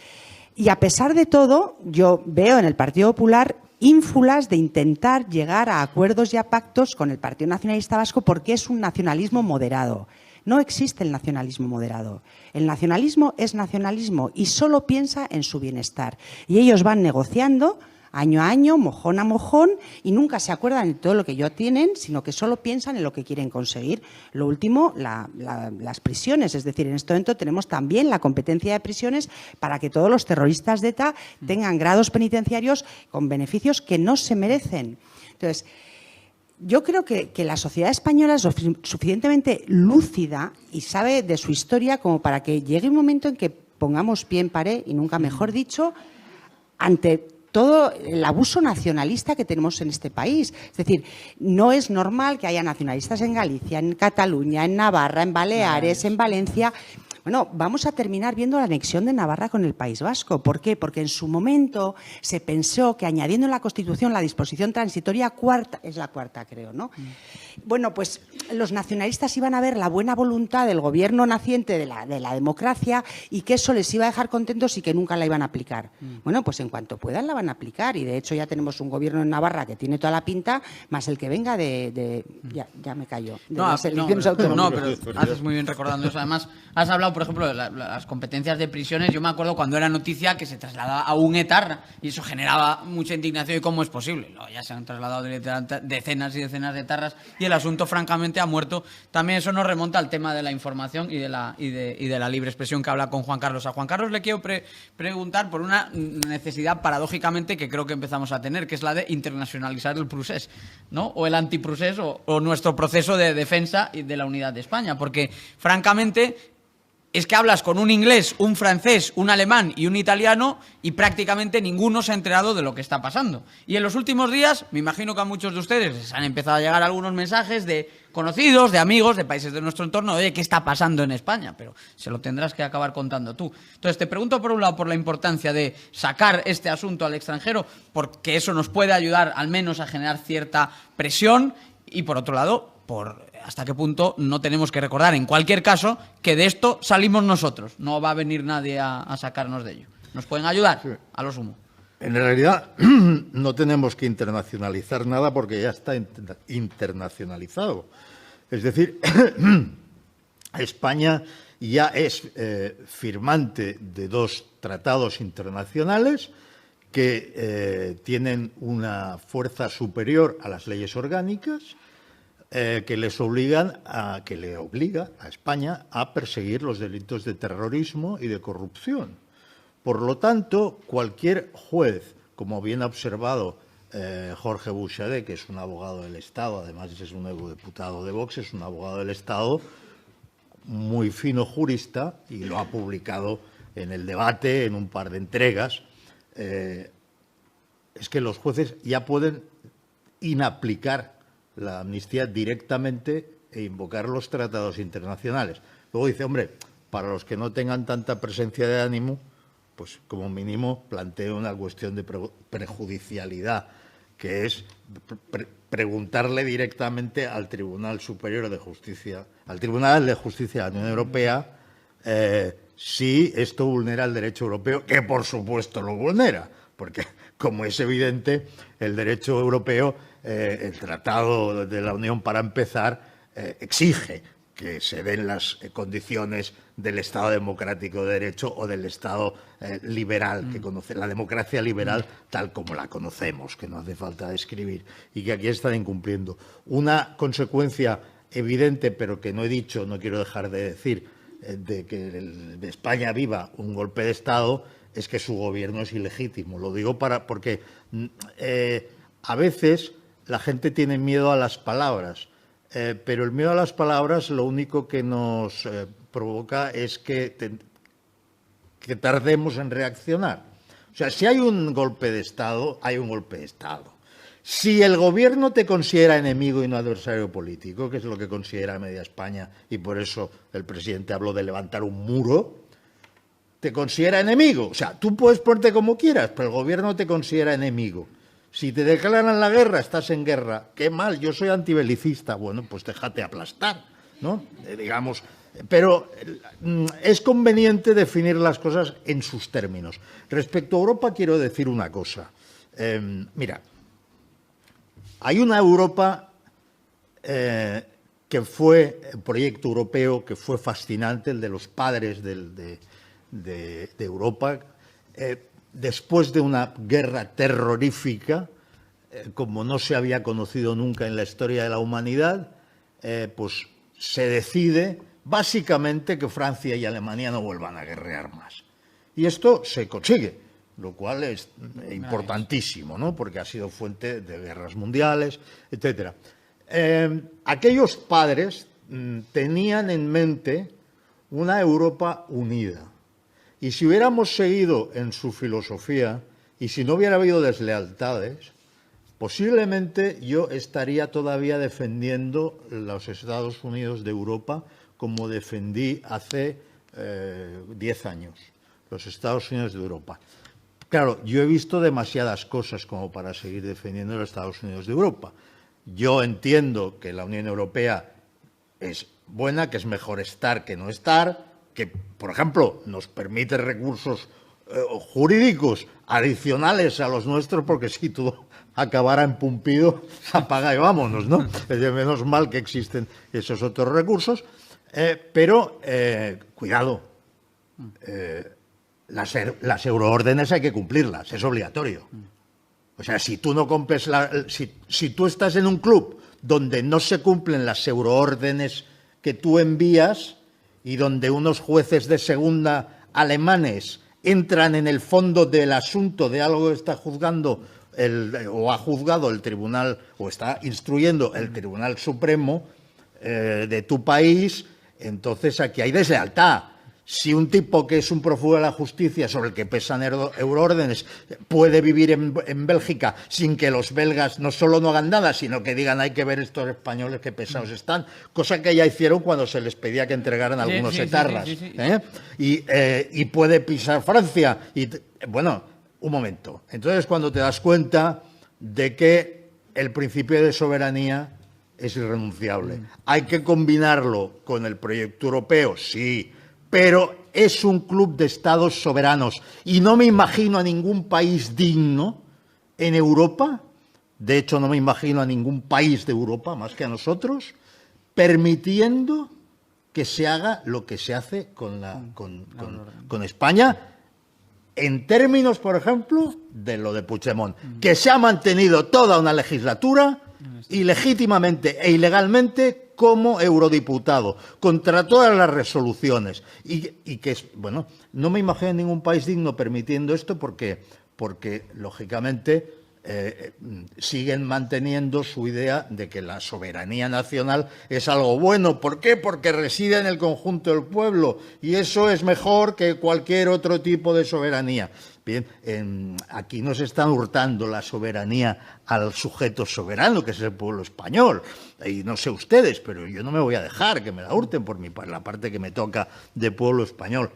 y a pesar de todo, yo veo en el Partido Popular ínfulas de intentar llegar a acuerdos y a pactos con el Partido Nacionalista Vasco porque es un nacionalismo moderado. No existe el nacionalismo moderado. El nacionalismo es nacionalismo y solo piensa en su bienestar. Y ellos van negociando año a año, mojón a mojón, y nunca se acuerdan de todo lo que ellos tienen, sino que solo piensan en lo que quieren conseguir. Lo último, las prisiones. Es decir, en este momento tenemos también la competencia de prisiones para que todos los terroristas de ETA tengan grados penitenciarios con beneficios que no se merecen. Entonces, yo creo que la sociedad española es suficientemente lúcida y sabe de su historia como para que llegue un momento en que pongamos pie en pared, y nunca mejor dicho, ante todo el abuso nacionalista que tenemos en este país. Es decir, no es normal que haya nacionalistas en Galicia, en Cataluña, en Navarra, en Baleares, en Valencia. Bueno, vamos a terminar viendo la anexión de Navarra con el País Vasco. ¿Por qué? Porque en su momento se pensó que añadiendo en la Constitución la disposición transitoria cuarta, es la cuarta creo, ¿no? Bueno, pues los nacionalistas iban a ver la buena voluntad del gobierno naciente de la democracia y que eso les iba a dejar contentos y que nunca la iban a aplicar. Bueno, pues en cuanto puedan la van a aplicar y de hecho ya tenemos un gobierno en Navarra que tiene toda la pinta, más el que venga ya me callo. Las elecciones autonómicas. No, pero haces muy bien recordando eso. Además, has hablado, por ejemplo, de las competencias de prisiones. Yo me acuerdo cuando era noticia que se trasladaba a un etarra y eso generaba mucha indignación. ¿Y cómo es posible? No, ya se han trasladado decenas y decenas de etarras y el asunto, francamente, ha muerto. También eso nos remonta al tema de la información y de la libre expresión que habla con Juan Carlos. A Juan Carlos le quiero preguntar por una necesidad, paradójicamente, que creo que empezamos a tener, que es la de internacionalizar el procés, ¿no? O el antiprocés o nuestro proceso de defensa de la unidad de España. Porque, francamente, es que hablas con un inglés, un francés, un alemán y un italiano y prácticamente ninguno se ha enterado de lo que está pasando. Y en los últimos días, me imagino que a muchos de ustedes les han empezado a llegar algunos mensajes de conocidos, de amigos, de países de nuestro entorno, oye, ¿qué está pasando en España? Pero se lo tendrás que acabar contando tú. Entonces, te pregunto por un lado por la importancia de sacar este asunto al extranjero, porque eso nos puede ayudar al menos a generar cierta presión, y por otro lado, por hasta qué punto no tenemos que recordar, en cualquier caso, que de esto salimos nosotros. No va a venir nadie a sacarnos de ello. ¿Nos pueden ayudar? Sí. A lo sumo. En realidad, no tenemos que internacionalizar nada porque ya está internacionalizado. Es decir, España ya es firmante de 2 tratados internacionales que tienen una fuerza superior a las leyes orgánicas, que le obliga a España a perseguir los delitos de terrorismo y de corrupción. Por lo tanto, cualquier juez, como bien ha observado Jorge Buxadé, que es un abogado del Estado, además es un eurodiputado de Vox, es un abogado del Estado, muy fino jurista, y lo ha publicado en El Debate, en un par de entregas, es que los jueces ya pueden inaplicar la amnistía directamente e invocar los tratados internacionales. Luego dice, hombre, para los que no tengan tanta presencia de ánimo, pues como mínimo planteo una cuestión de prejudicialidad, que es preguntarle directamente al Tribunal Superior de Justicia, al Tribunal de Justicia de la Unión Europea, si esto vulnera el derecho europeo, que por supuesto lo vulnera, porque, como es evidente, el derecho europeo, el Tratado de la Unión, para empezar, exige que se den las condiciones del Estado democrático de derecho o del Estado liberal, que conoce la democracia liberal tal como la conocemos, que no hace falta describir, y que aquí están incumpliendo. Una consecuencia evidente, pero que no he dicho, no quiero dejar de decir, de que de España viva un golpe de Estado, es que su gobierno es ilegítimo. Lo digo porque a veces la gente tiene miedo a las palabras, pero el miedo a las palabras lo único que nos provoca es que tardemos en reaccionar. O sea, si hay un golpe de Estado, hay un golpe de Estado. Si el gobierno te considera enemigo y no adversario político, que es lo que considera Media España, y por eso el presidente habló de levantar un muro, te considera enemigo. O sea, tú puedes ponerte como quieras, pero el gobierno te considera enemigo. Si te declaran la guerra, estás en guerra. Qué mal, yo soy antibelicista. Bueno, pues déjate aplastar, ¿no? Digamos, pero es conveniente definir las cosas en sus términos. Respecto a Europa, quiero decir una cosa. Mira, hay una Europa que fue el proyecto europeo, que fue fascinante, el de los padres de Europa, después de una guerra terrorífica, como no se había conocido nunca en la historia de la humanidad, pues se decide básicamente que Francia y Alemania no vuelvan a guerrear más. Y esto se consigue, lo cual es importantísimo, ¿no? Porque ha sido fuente de guerras mundiales, etc. Aquellos padres tenían en mente una Europa unida. Y si hubiéramos seguido en su filosofía y si no hubiera habido deslealtades, posiblemente yo estaría todavía defendiendo los Estados Unidos de Europa como defendí hace 10 años, los Estados Unidos de Europa. Claro, yo he visto demasiadas cosas como para seguir defendiendo los Estados Unidos de Europa. Yo entiendo que la Unión Europea es buena, que es mejor estar que no estar, que, por ejemplo, nos permite recursos jurídicos adicionales a los nuestros, porque si todo acabara en Pumpido, apaga y vámonos, ¿no? Menos mal que existen esos otros recursos, pero cuidado, las euroórdenes hay que cumplirlas, es obligatorio. O sea, si tú no cumples si tú estás en un club donde no se cumplen las euroórdenes que tú envías y donde unos jueces de segunda alemanes entran en el fondo del asunto de algo que está juzgando o ha juzgado el tribunal o está instruyendo el Tribunal Supremo de tu país, entonces aquí hay deslealtad. Si un tipo que es un prófugo de la justicia sobre el que pesan euroórdenes puede vivir en Bélgica sin que los belgas no solo no hagan nada, sino que digan hay que ver estos españoles qué pesados están, cosa que ya hicieron cuando se les pedía que entregaran algunos etarras. Y puede pisar Francia. Bueno, un momento. Entonces, cuando te das cuenta de que el principio de soberanía es irrenunciable, hay que combinarlo con el proyecto europeo, sí, pero es un club de estados soberanos y no me imagino a ningún país digno en Europa, de hecho no me imagino a ningún país de Europa más que a nosotros, permitiendo que se haga lo que se hace con España en términos, por ejemplo, de lo de Puigdemont, que se ha mantenido toda una legislatura ilegítimamente e ilegalmente como eurodiputado, contra todas las resoluciones. Y que, bueno, no me imagino ningún país digno permitiendo esto porque lógicamente, siguen manteniendo su idea de que la soberanía nacional es algo bueno. ¿Por qué? Porque reside en el conjunto del pueblo y eso es mejor que cualquier otro tipo de soberanía. Bien, aquí nos están hurtando la soberanía al sujeto soberano, que es el pueblo español. Y no sé ustedes, pero yo no me voy a dejar que me la hurten por la parte que me toca de pueblo español.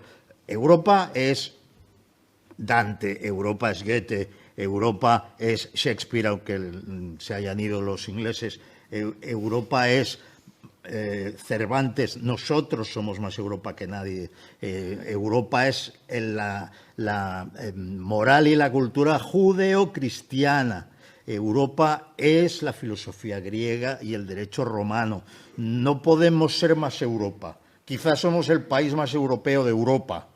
Europa es Dante, Europa es Goethe, Europa es Shakespeare, aunque se hayan ido los ingleses. Europa es Cervantes. Nosotros somos más Europa que nadie. Europa es la moral y la cultura judeo-cristiana. Europa es la filosofía griega y el derecho romano. No podemos ser más Europa. Quizás somos el país más europeo de Europa.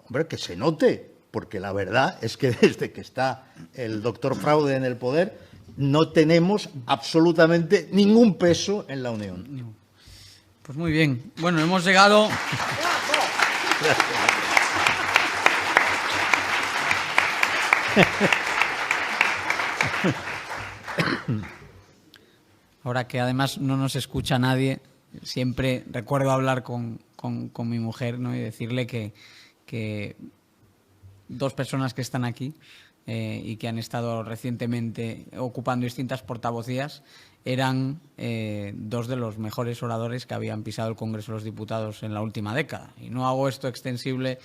Hombre, que se note, porque la verdad es que desde que está el doctor Fraude en el poder no tenemos absolutamente ningún peso en la Unión. Pues muy bien. Bueno, hemos llegado... Ahora que además no nos escucha nadie, siempre recuerdo hablar con mi mujer, ¿no? Y decirle que dos personas que están aquí y que han estado recientemente ocupando distintas portavocías, eran dos de los mejores oradores que habían pisado el Congreso de los Diputados en la última década. Y no hago esto extensible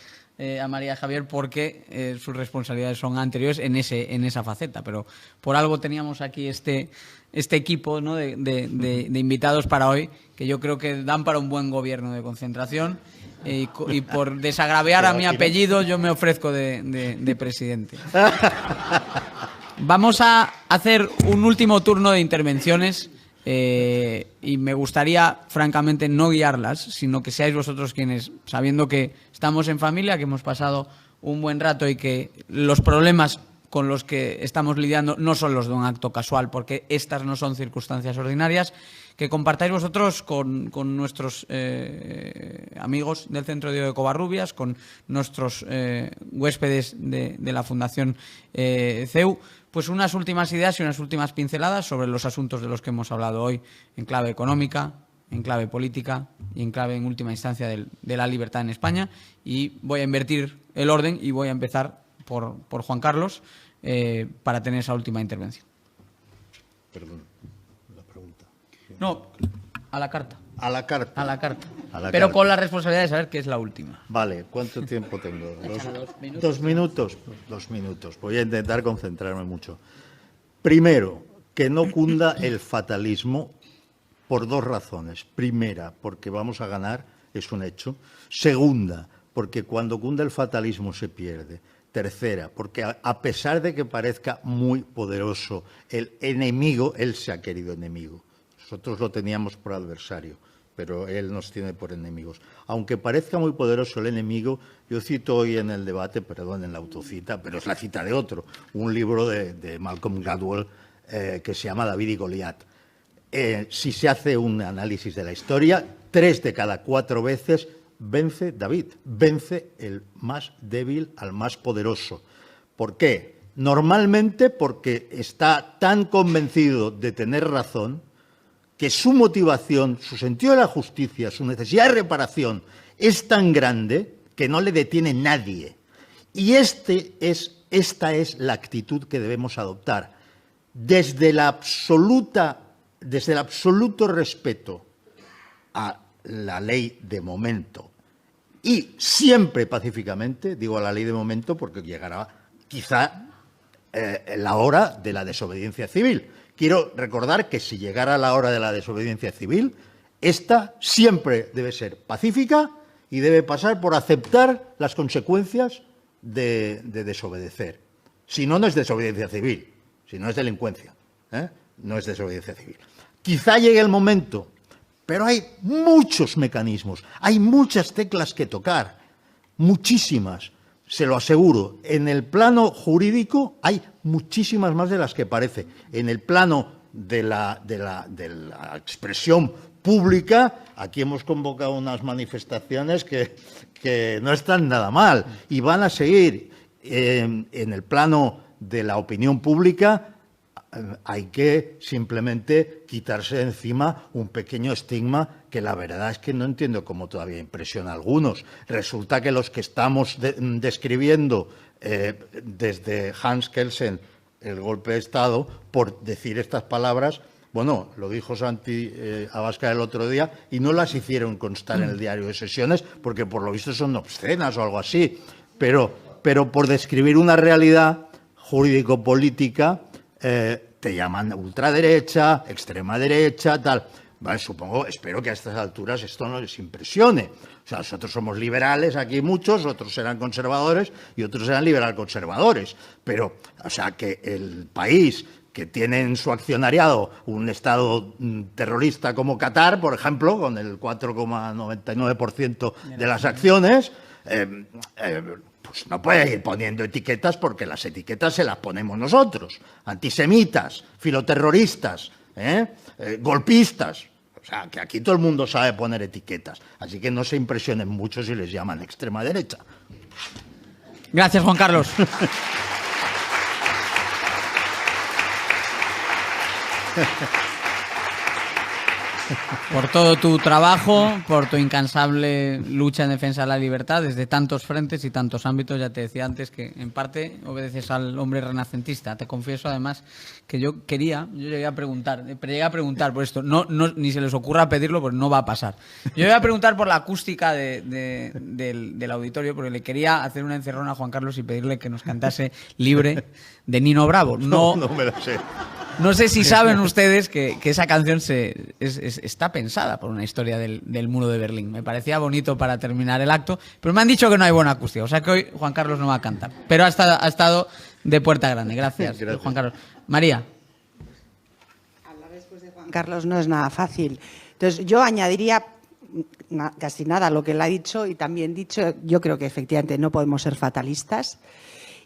a María Javier porque sus responsabilidades son anteriores en esa faceta, pero por algo teníamos aquí este equipo, ¿no?, de invitados para hoy, que yo creo que dan para un buen gobierno de concentración, y por desagraviar a mi apellido yo me ofrezco de presidente. Vamos a hacer un último turno de intervenciones y me gustaría, francamente, no guiarlas, sino que seáis vosotros quienes, sabiendo que estamos en familia, que hemos pasado un buen rato y que los problemas con los que estamos lidiando no son los de un acto casual, porque estas no son circunstancias ordinarias, que compartáis vosotros con nuestros amigos del Centro Diego de Covarrubias, con nuestros huéspedes de la Fundación CEU, pues unas últimas ideas y unas últimas pinceladas sobre los asuntos de los que hemos hablado hoy, en clave económica, en clave política y en clave, en última instancia, de la libertad en España. Y voy a invertir el orden y voy a empezar por Juan Carlos para tener esa última intervención. Perdón, la pregunta. No, a la carta. A la carta. A la carta. A la Pero carta. con la responsabilidad de saber que es la última. Vale, ¿cuánto tiempo tengo? ¿2 minutos? 2 minutos. Voy a intentar concentrarme mucho. Primero, que no cunda el fatalismo por 2 razones. Primera, porque vamos a ganar, es un hecho. Segunda, porque cuando cunda el fatalismo se pierde. Tercera, porque a pesar de que parezca muy poderoso el enemigo, él se ha querido enemigo. Nosotros lo teníamos por adversario, pero él nos tiene por enemigos. Aunque parezca muy poderoso el enemigo, yo cito hoy en el debate, perdón, en la autocita, pero es la cita de otro, un libro de Malcolm Gladwell que se llama David y Goliat. Si se hace un análisis de la historia, 3 de cada 4 veces vence David, vence el más débil al más poderoso. ¿Por qué? Normalmente porque está tan convencido de tener razón que su motivación, su sentido de la justicia, su necesidad de reparación es tan grande que no le detiene nadie. Y esta es la actitud que debemos adoptar. Desde el absoluto respeto a la ley de momento y siempre pacíficamente, digo a la ley de momento porque llegará quizá la hora de la desobediencia civil. Quiero recordar que si llegara la hora de la desobediencia civil, esta siempre debe ser pacífica y debe pasar por aceptar las consecuencias de desobedecer. Si no, no es desobediencia civil, si no es delincuencia, no es desobediencia civil. Quizá llegue el momento, pero hay muchos mecanismos, hay muchas teclas que tocar, muchísimas. Se lo aseguro, en el plano jurídico hay muchísimas más de las que parece. En el plano de la expresión pública, aquí hemos convocado unas manifestaciones que no están nada mal y van a seguir. En el plano de la opinión pública hay que simplemente quitarse de encima un pequeño estigma que la verdad es que no entiendo cómo todavía impresiona a algunos. Resulta que los que estamos describiendo desde Hans Kelsen el golpe de Estado, por decir estas palabras, bueno, lo dijo Santi Abascal el otro día y no las hicieron constar en el diario de sesiones porque por lo visto son obscenas o algo así, pero por describir una realidad jurídico-política te llaman ultraderecha, extrema derecha, tal. Vale, espero que a estas alturas esto no les impresione. O sea, nosotros somos liberales aquí muchos, otros serán conservadores y otros serán liberal-conservadores. Pero, o sea, que el país que tiene en su accionariado un Estado terrorista como Qatar, por ejemplo, con el 4,99% de las acciones, pues no puede ir poniendo etiquetas porque las etiquetas se las ponemos nosotros. Antisemitas, filoterroristas, golpistas. O sea, que aquí todo el mundo sabe poner etiquetas. Así que no se impresionen mucho si les llaman extrema derecha. Gracias, Juan Carlos. por todo tu trabajo, por tu incansable lucha en defensa de la libertad desde tantos frentes y tantos ámbitos. Ya te decía antes que en parte obedeces al hombre renacentista. Te confieso además que yo llegué a preguntar por esto, ni se les ocurra pedirlo porque no va a pasar. Yo llegué a preguntar por la acústica del auditorio porque le quería hacer una encerrona a Juan Carlos y pedirle que nos cantase Libre de Nino Bravo. No me lo sé. No sé si saben ustedes que esa canción está pensada por una historia del muro de Berlín. Me parecía bonito para terminar el acto, pero me han dicho que no hay buena acústica, o sea que hoy Juan Carlos no va a cantar. Pero ha estado de puerta grande. Gracias. Juan Carlos. María. Hablar después de Juan Carlos no es nada fácil. Entonces, yo añadiría casi nada a lo que él ha dicho y también dicho, yo creo que efectivamente no podemos ser fatalistas.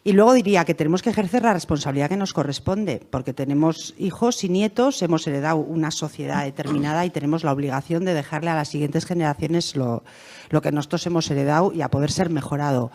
Y luego diría que tenemos que ejercer la responsabilidad que nos corresponde, porque tenemos hijos y nietos, hemos heredado una sociedad determinada y tenemos la obligación de dejarle a las siguientes generaciones lo que nosotros hemos heredado y a poder ser mejorado.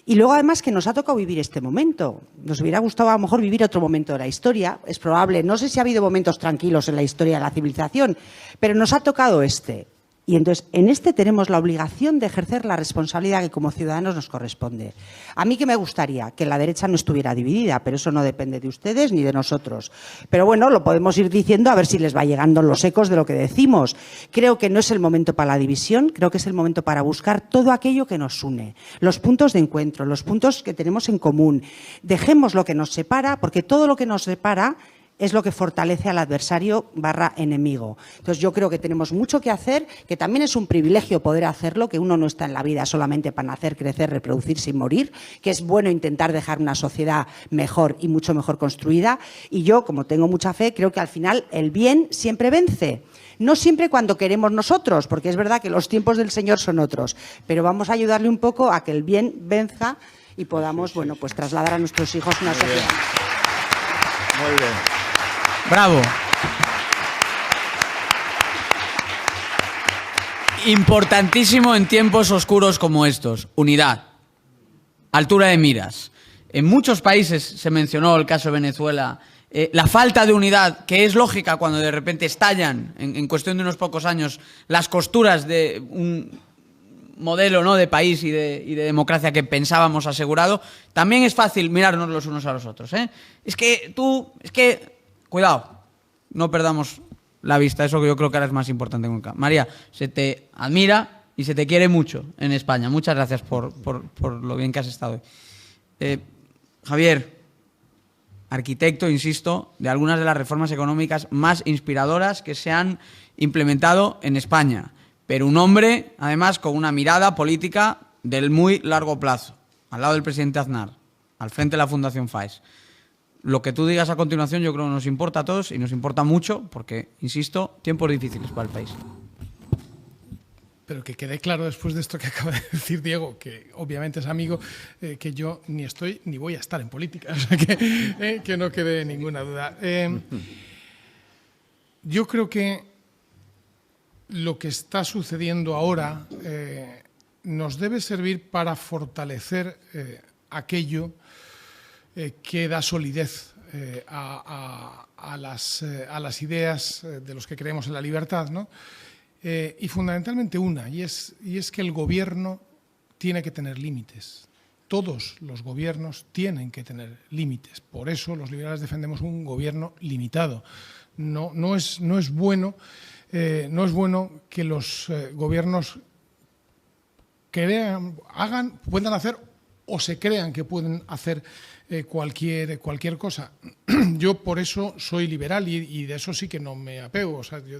Y luego además que nos ha tocado vivir este momento. Nos hubiera gustado a lo mejor vivir otro momento de la historia, es probable. No sé si ha habido momentos tranquilos en la historia de la civilización, pero nos ha tocado este. Y entonces, en este tenemos la obligación de ejercer la responsabilidad que como ciudadanos nos corresponde. A mí que me gustaría que la derecha no estuviera dividida, pero eso no depende de ustedes ni de nosotros. Pero bueno, lo podemos ir diciendo a ver si les va llegando los ecos de lo que decimos. Creo que no es el momento para la división, creo que es el momento para buscar todo aquello que nos une, los puntos de encuentro, los puntos que tenemos en común. Dejemos lo que nos separa, porque todo lo que nos separa es lo que fortalece al adversario / enemigo. Entonces yo creo que tenemos mucho que hacer, que también es un privilegio poder hacerlo, que uno no está en la vida solamente para nacer, crecer, reproducirse y morir, que es bueno intentar dejar una sociedad mejor y mucho mejor construida. Y yo, como tengo mucha fe, creo que al final el bien siempre vence. No siempre cuando queremos nosotros, porque es verdad que los tiempos del Señor son otros, pero vamos a ayudarle un poco a que el bien venza y podamos, bueno, pues trasladar a nuestros hijos una sociedad. Muy bien. Bravo. Importantísimo en tiempos oscuros como estos. Unidad. Altura de miras. En muchos países se mencionó el caso de Venezuela. La falta de unidad, que es lógica cuando de repente estallan, en cuestión de unos pocos años, las costuras de un modelo, ¿no?, de país y de democracia que pensábamos asegurado. También es fácil mirarnos los unos a los otros, ¿eh? Cuidado, no perdamos la vista, eso que yo creo que ahora es más importante que nunca. María, se te admira y se te quiere mucho en España. Muchas gracias por lo bien que has estado hoy. Javier, arquitecto, insisto, de algunas de las reformas económicas más inspiradoras que se han implementado en España, pero un hombre, además, con una mirada política del muy largo plazo, al lado del presidente Aznar, al frente de la Fundación FAES. Lo que tú digas a continuación yo creo que nos importa a todos y nos importa mucho porque, insisto, tiempos difíciles para el país. Pero que quede claro después de esto que acaba de decir Diego, que obviamente es amigo, que yo ni estoy ni voy a estar en política, o sea que no quede ninguna duda. Yo creo que lo que está sucediendo ahora nos debe servir para fortalecer aquello que da solidez a las ideas de los que creemos en la libertad, ¿no? Y fundamentalmente una, y es que el gobierno tiene que tener límites. Todos los gobiernos tienen que tener límites. Por eso los liberales defendemos un gobierno limitado. No es bueno que los gobiernos puedan hacer o se crean que pueden hacer cualquier cosa. Yo por eso soy liberal y de eso sí que no me apego. O sea, yo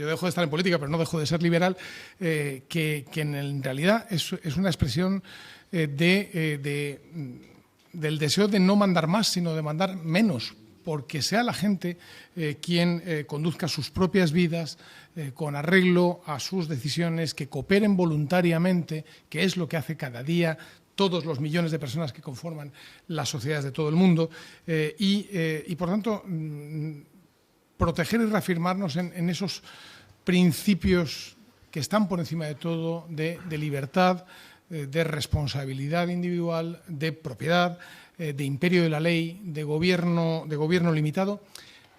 dejo de estar en política, pero no dejo de ser liberal, que en realidad es una expresión del deseo de no mandar más, sino de mandar menos, porque sea la gente quien conduzca sus propias vidas con arreglo a sus decisiones, que cooperen voluntariamente, que es lo que hace cada día todos los millones de personas que conforman las sociedades de todo el mundo y por tanto, proteger y reafirmarnos en esos principios que están por encima de todo de libertad, de responsabilidad individual, de propiedad, de imperio de la ley, de gobierno limitado,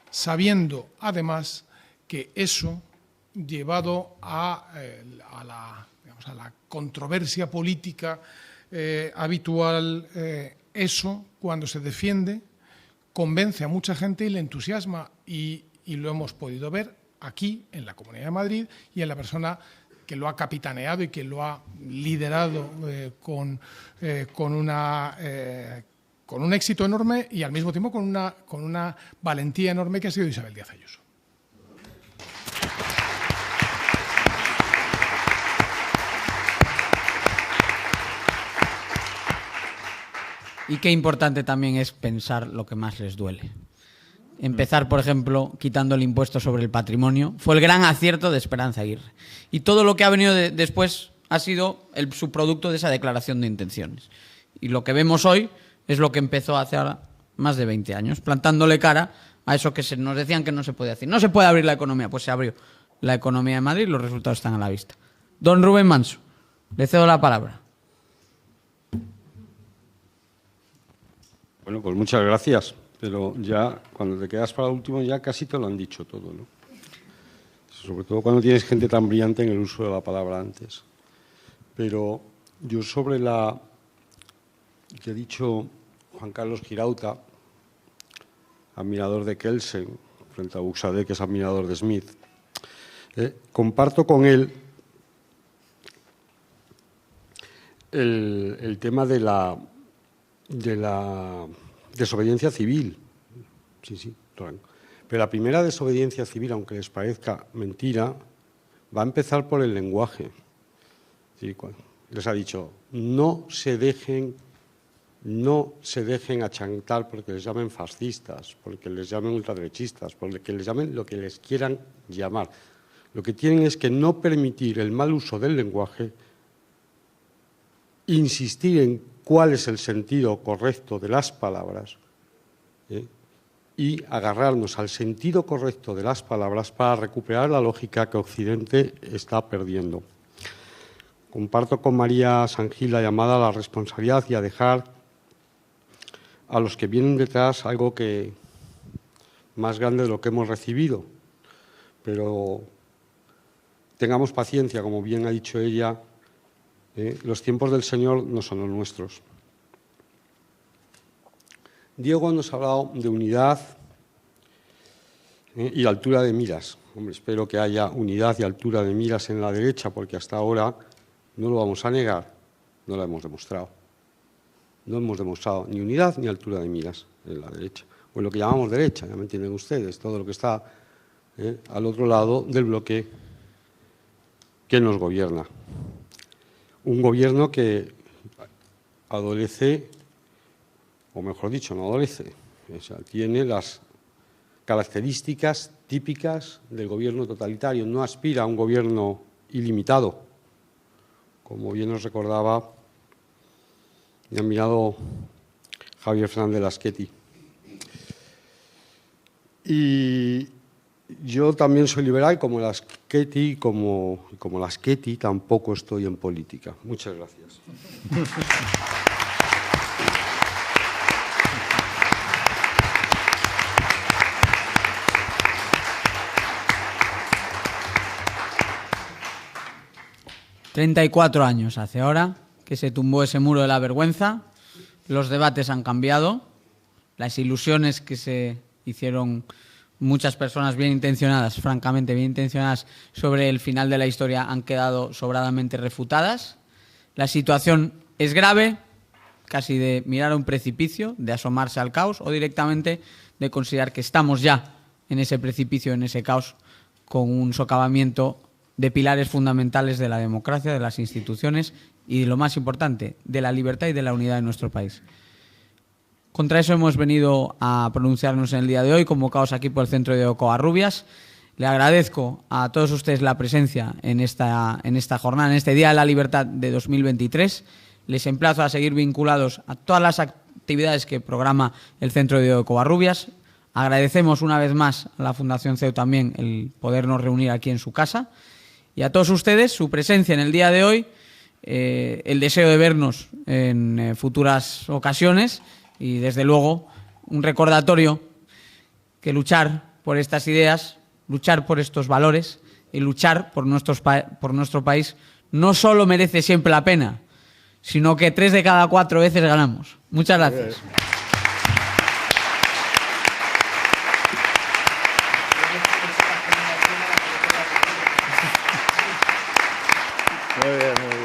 sabiendo además que eso llevado a la controversia política habitual. Eso, cuando se defiende, convence a mucha gente y le entusiasma, y lo hemos podido ver aquí en la Comunidad de Madrid y en la persona que lo ha capitaneado y que lo ha liderado con un éxito enorme y al mismo tiempo con una valentía enorme, que ha sido Isabel Díaz Ayuso. Y qué importante también es pensar lo que más les duele. Empezar, por ejemplo, quitando el impuesto sobre el patrimonio. Fue el gran acierto de Esperanza Aguirre. Y todo lo que ha venido después ha sido el subproducto de esa declaración de intenciones. Y lo que vemos hoy es lo que empezó hace ahora más de 20 años, plantándole cara a eso que nos decían que no se podía decir. No se puede abrir la economía. Pues se abrió la economía de Madrid y los resultados están a la vista. Don Rubén Manso, le cedo la palabra. Bueno, pues muchas gracias. Pero ya, cuando te quedas para el último, ya casi te lo han dicho todo, ¿no? Sobre todo cuando tienes gente tan brillante en el uso de la palabra antes. Pero yo sobre la que ha dicho Juan Carlos Girauta, admirador de Kelsen, frente a Buxadé, que es admirador de Smith, comparto con él el tema de la desobediencia civil. Sí, claro. Pero la primera desobediencia civil, aunque les parezca mentira, va a empezar por el lenguaje. Sí, les ha dicho, no se dejen achantar porque les llamen fascistas, porque les llamen ultraderechistas, porque les llamen lo que les quieran llamar. Lo que tienen es que no permitir el mal uso del lenguaje, insistir en cuál es el sentido correcto de las palabras, y agarrarnos al sentido correcto de las palabras para recuperar la lógica que Occidente está perdiendo. Comparto con María Sangil la llamada a la responsabilidad y a dejar a los que vienen detrás algo que más grande de lo que hemos recibido. Pero tengamos paciencia, como bien ha dicho ella, los tiempos del Señor no son los nuestros. Diego nos ha hablado de unidad y altura de miras. Hombre, espero que haya unidad y altura de miras en la derecha, porque hasta ahora, no lo vamos a negar, no la hemos demostrado. No hemos demostrado ni unidad ni altura de miras en la derecha, o en lo que llamamos derecha, ya me entienden ustedes, todo lo que está al otro lado del bloque que nos gobierna. Un gobierno que adolece, o mejor dicho, no adolece, o sea, tiene las características típicas del gobierno totalitario, no aspira a un gobierno ilimitado, como bien nos recordaba mi admirado Javier Fernández Lasqueti. Y yo también soy liberal, como Lasqueti, como Lasqueti tampoco estoy en política. Muchas gracias. ...34 años hace ahora que se tumbó ese muro de la vergüenza, los debates han cambiado, las ilusiones que se hicieron muchas personas bien intencionadas, francamente bien intencionadas, sobre el final de la historia han quedado sobradamente refutadas. La situación es grave, casi de mirar a un precipicio, de asomarse al caos o directamente de considerar que estamos ya en ese precipicio, en ese caos, con un socavamiento de pilares fundamentales de la democracia, de las instituciones y, de lo más importante, de la libertad y de la unidad de nuestro país. Contra eso hemos venido a pronunciarnos en el día de hoy, convocados aquí por el Centro de Covarrubias. Le agradezco a todos ustedes la presencia en esta jornada, en este Día de la Libertad de 2023. Les emplazo a seguir vinculados a todas las actividades que programa el Centro de Covarrubias. Agradecemos una vez más a la Fundación CEU también el podernos reunir aquí en su casa. Y a todos ustedes su presencia en el día de hoy, el deseo de vernos en futuras ocasiones y, desde luego, un recordatorio que luchar por estas ideas, luchar por estos valores y luchar por nuestro país no solo merece siempre la pena, sino que 3 de cada 4 veces ganamos. Muchas gracias. Muy bien, muy bien.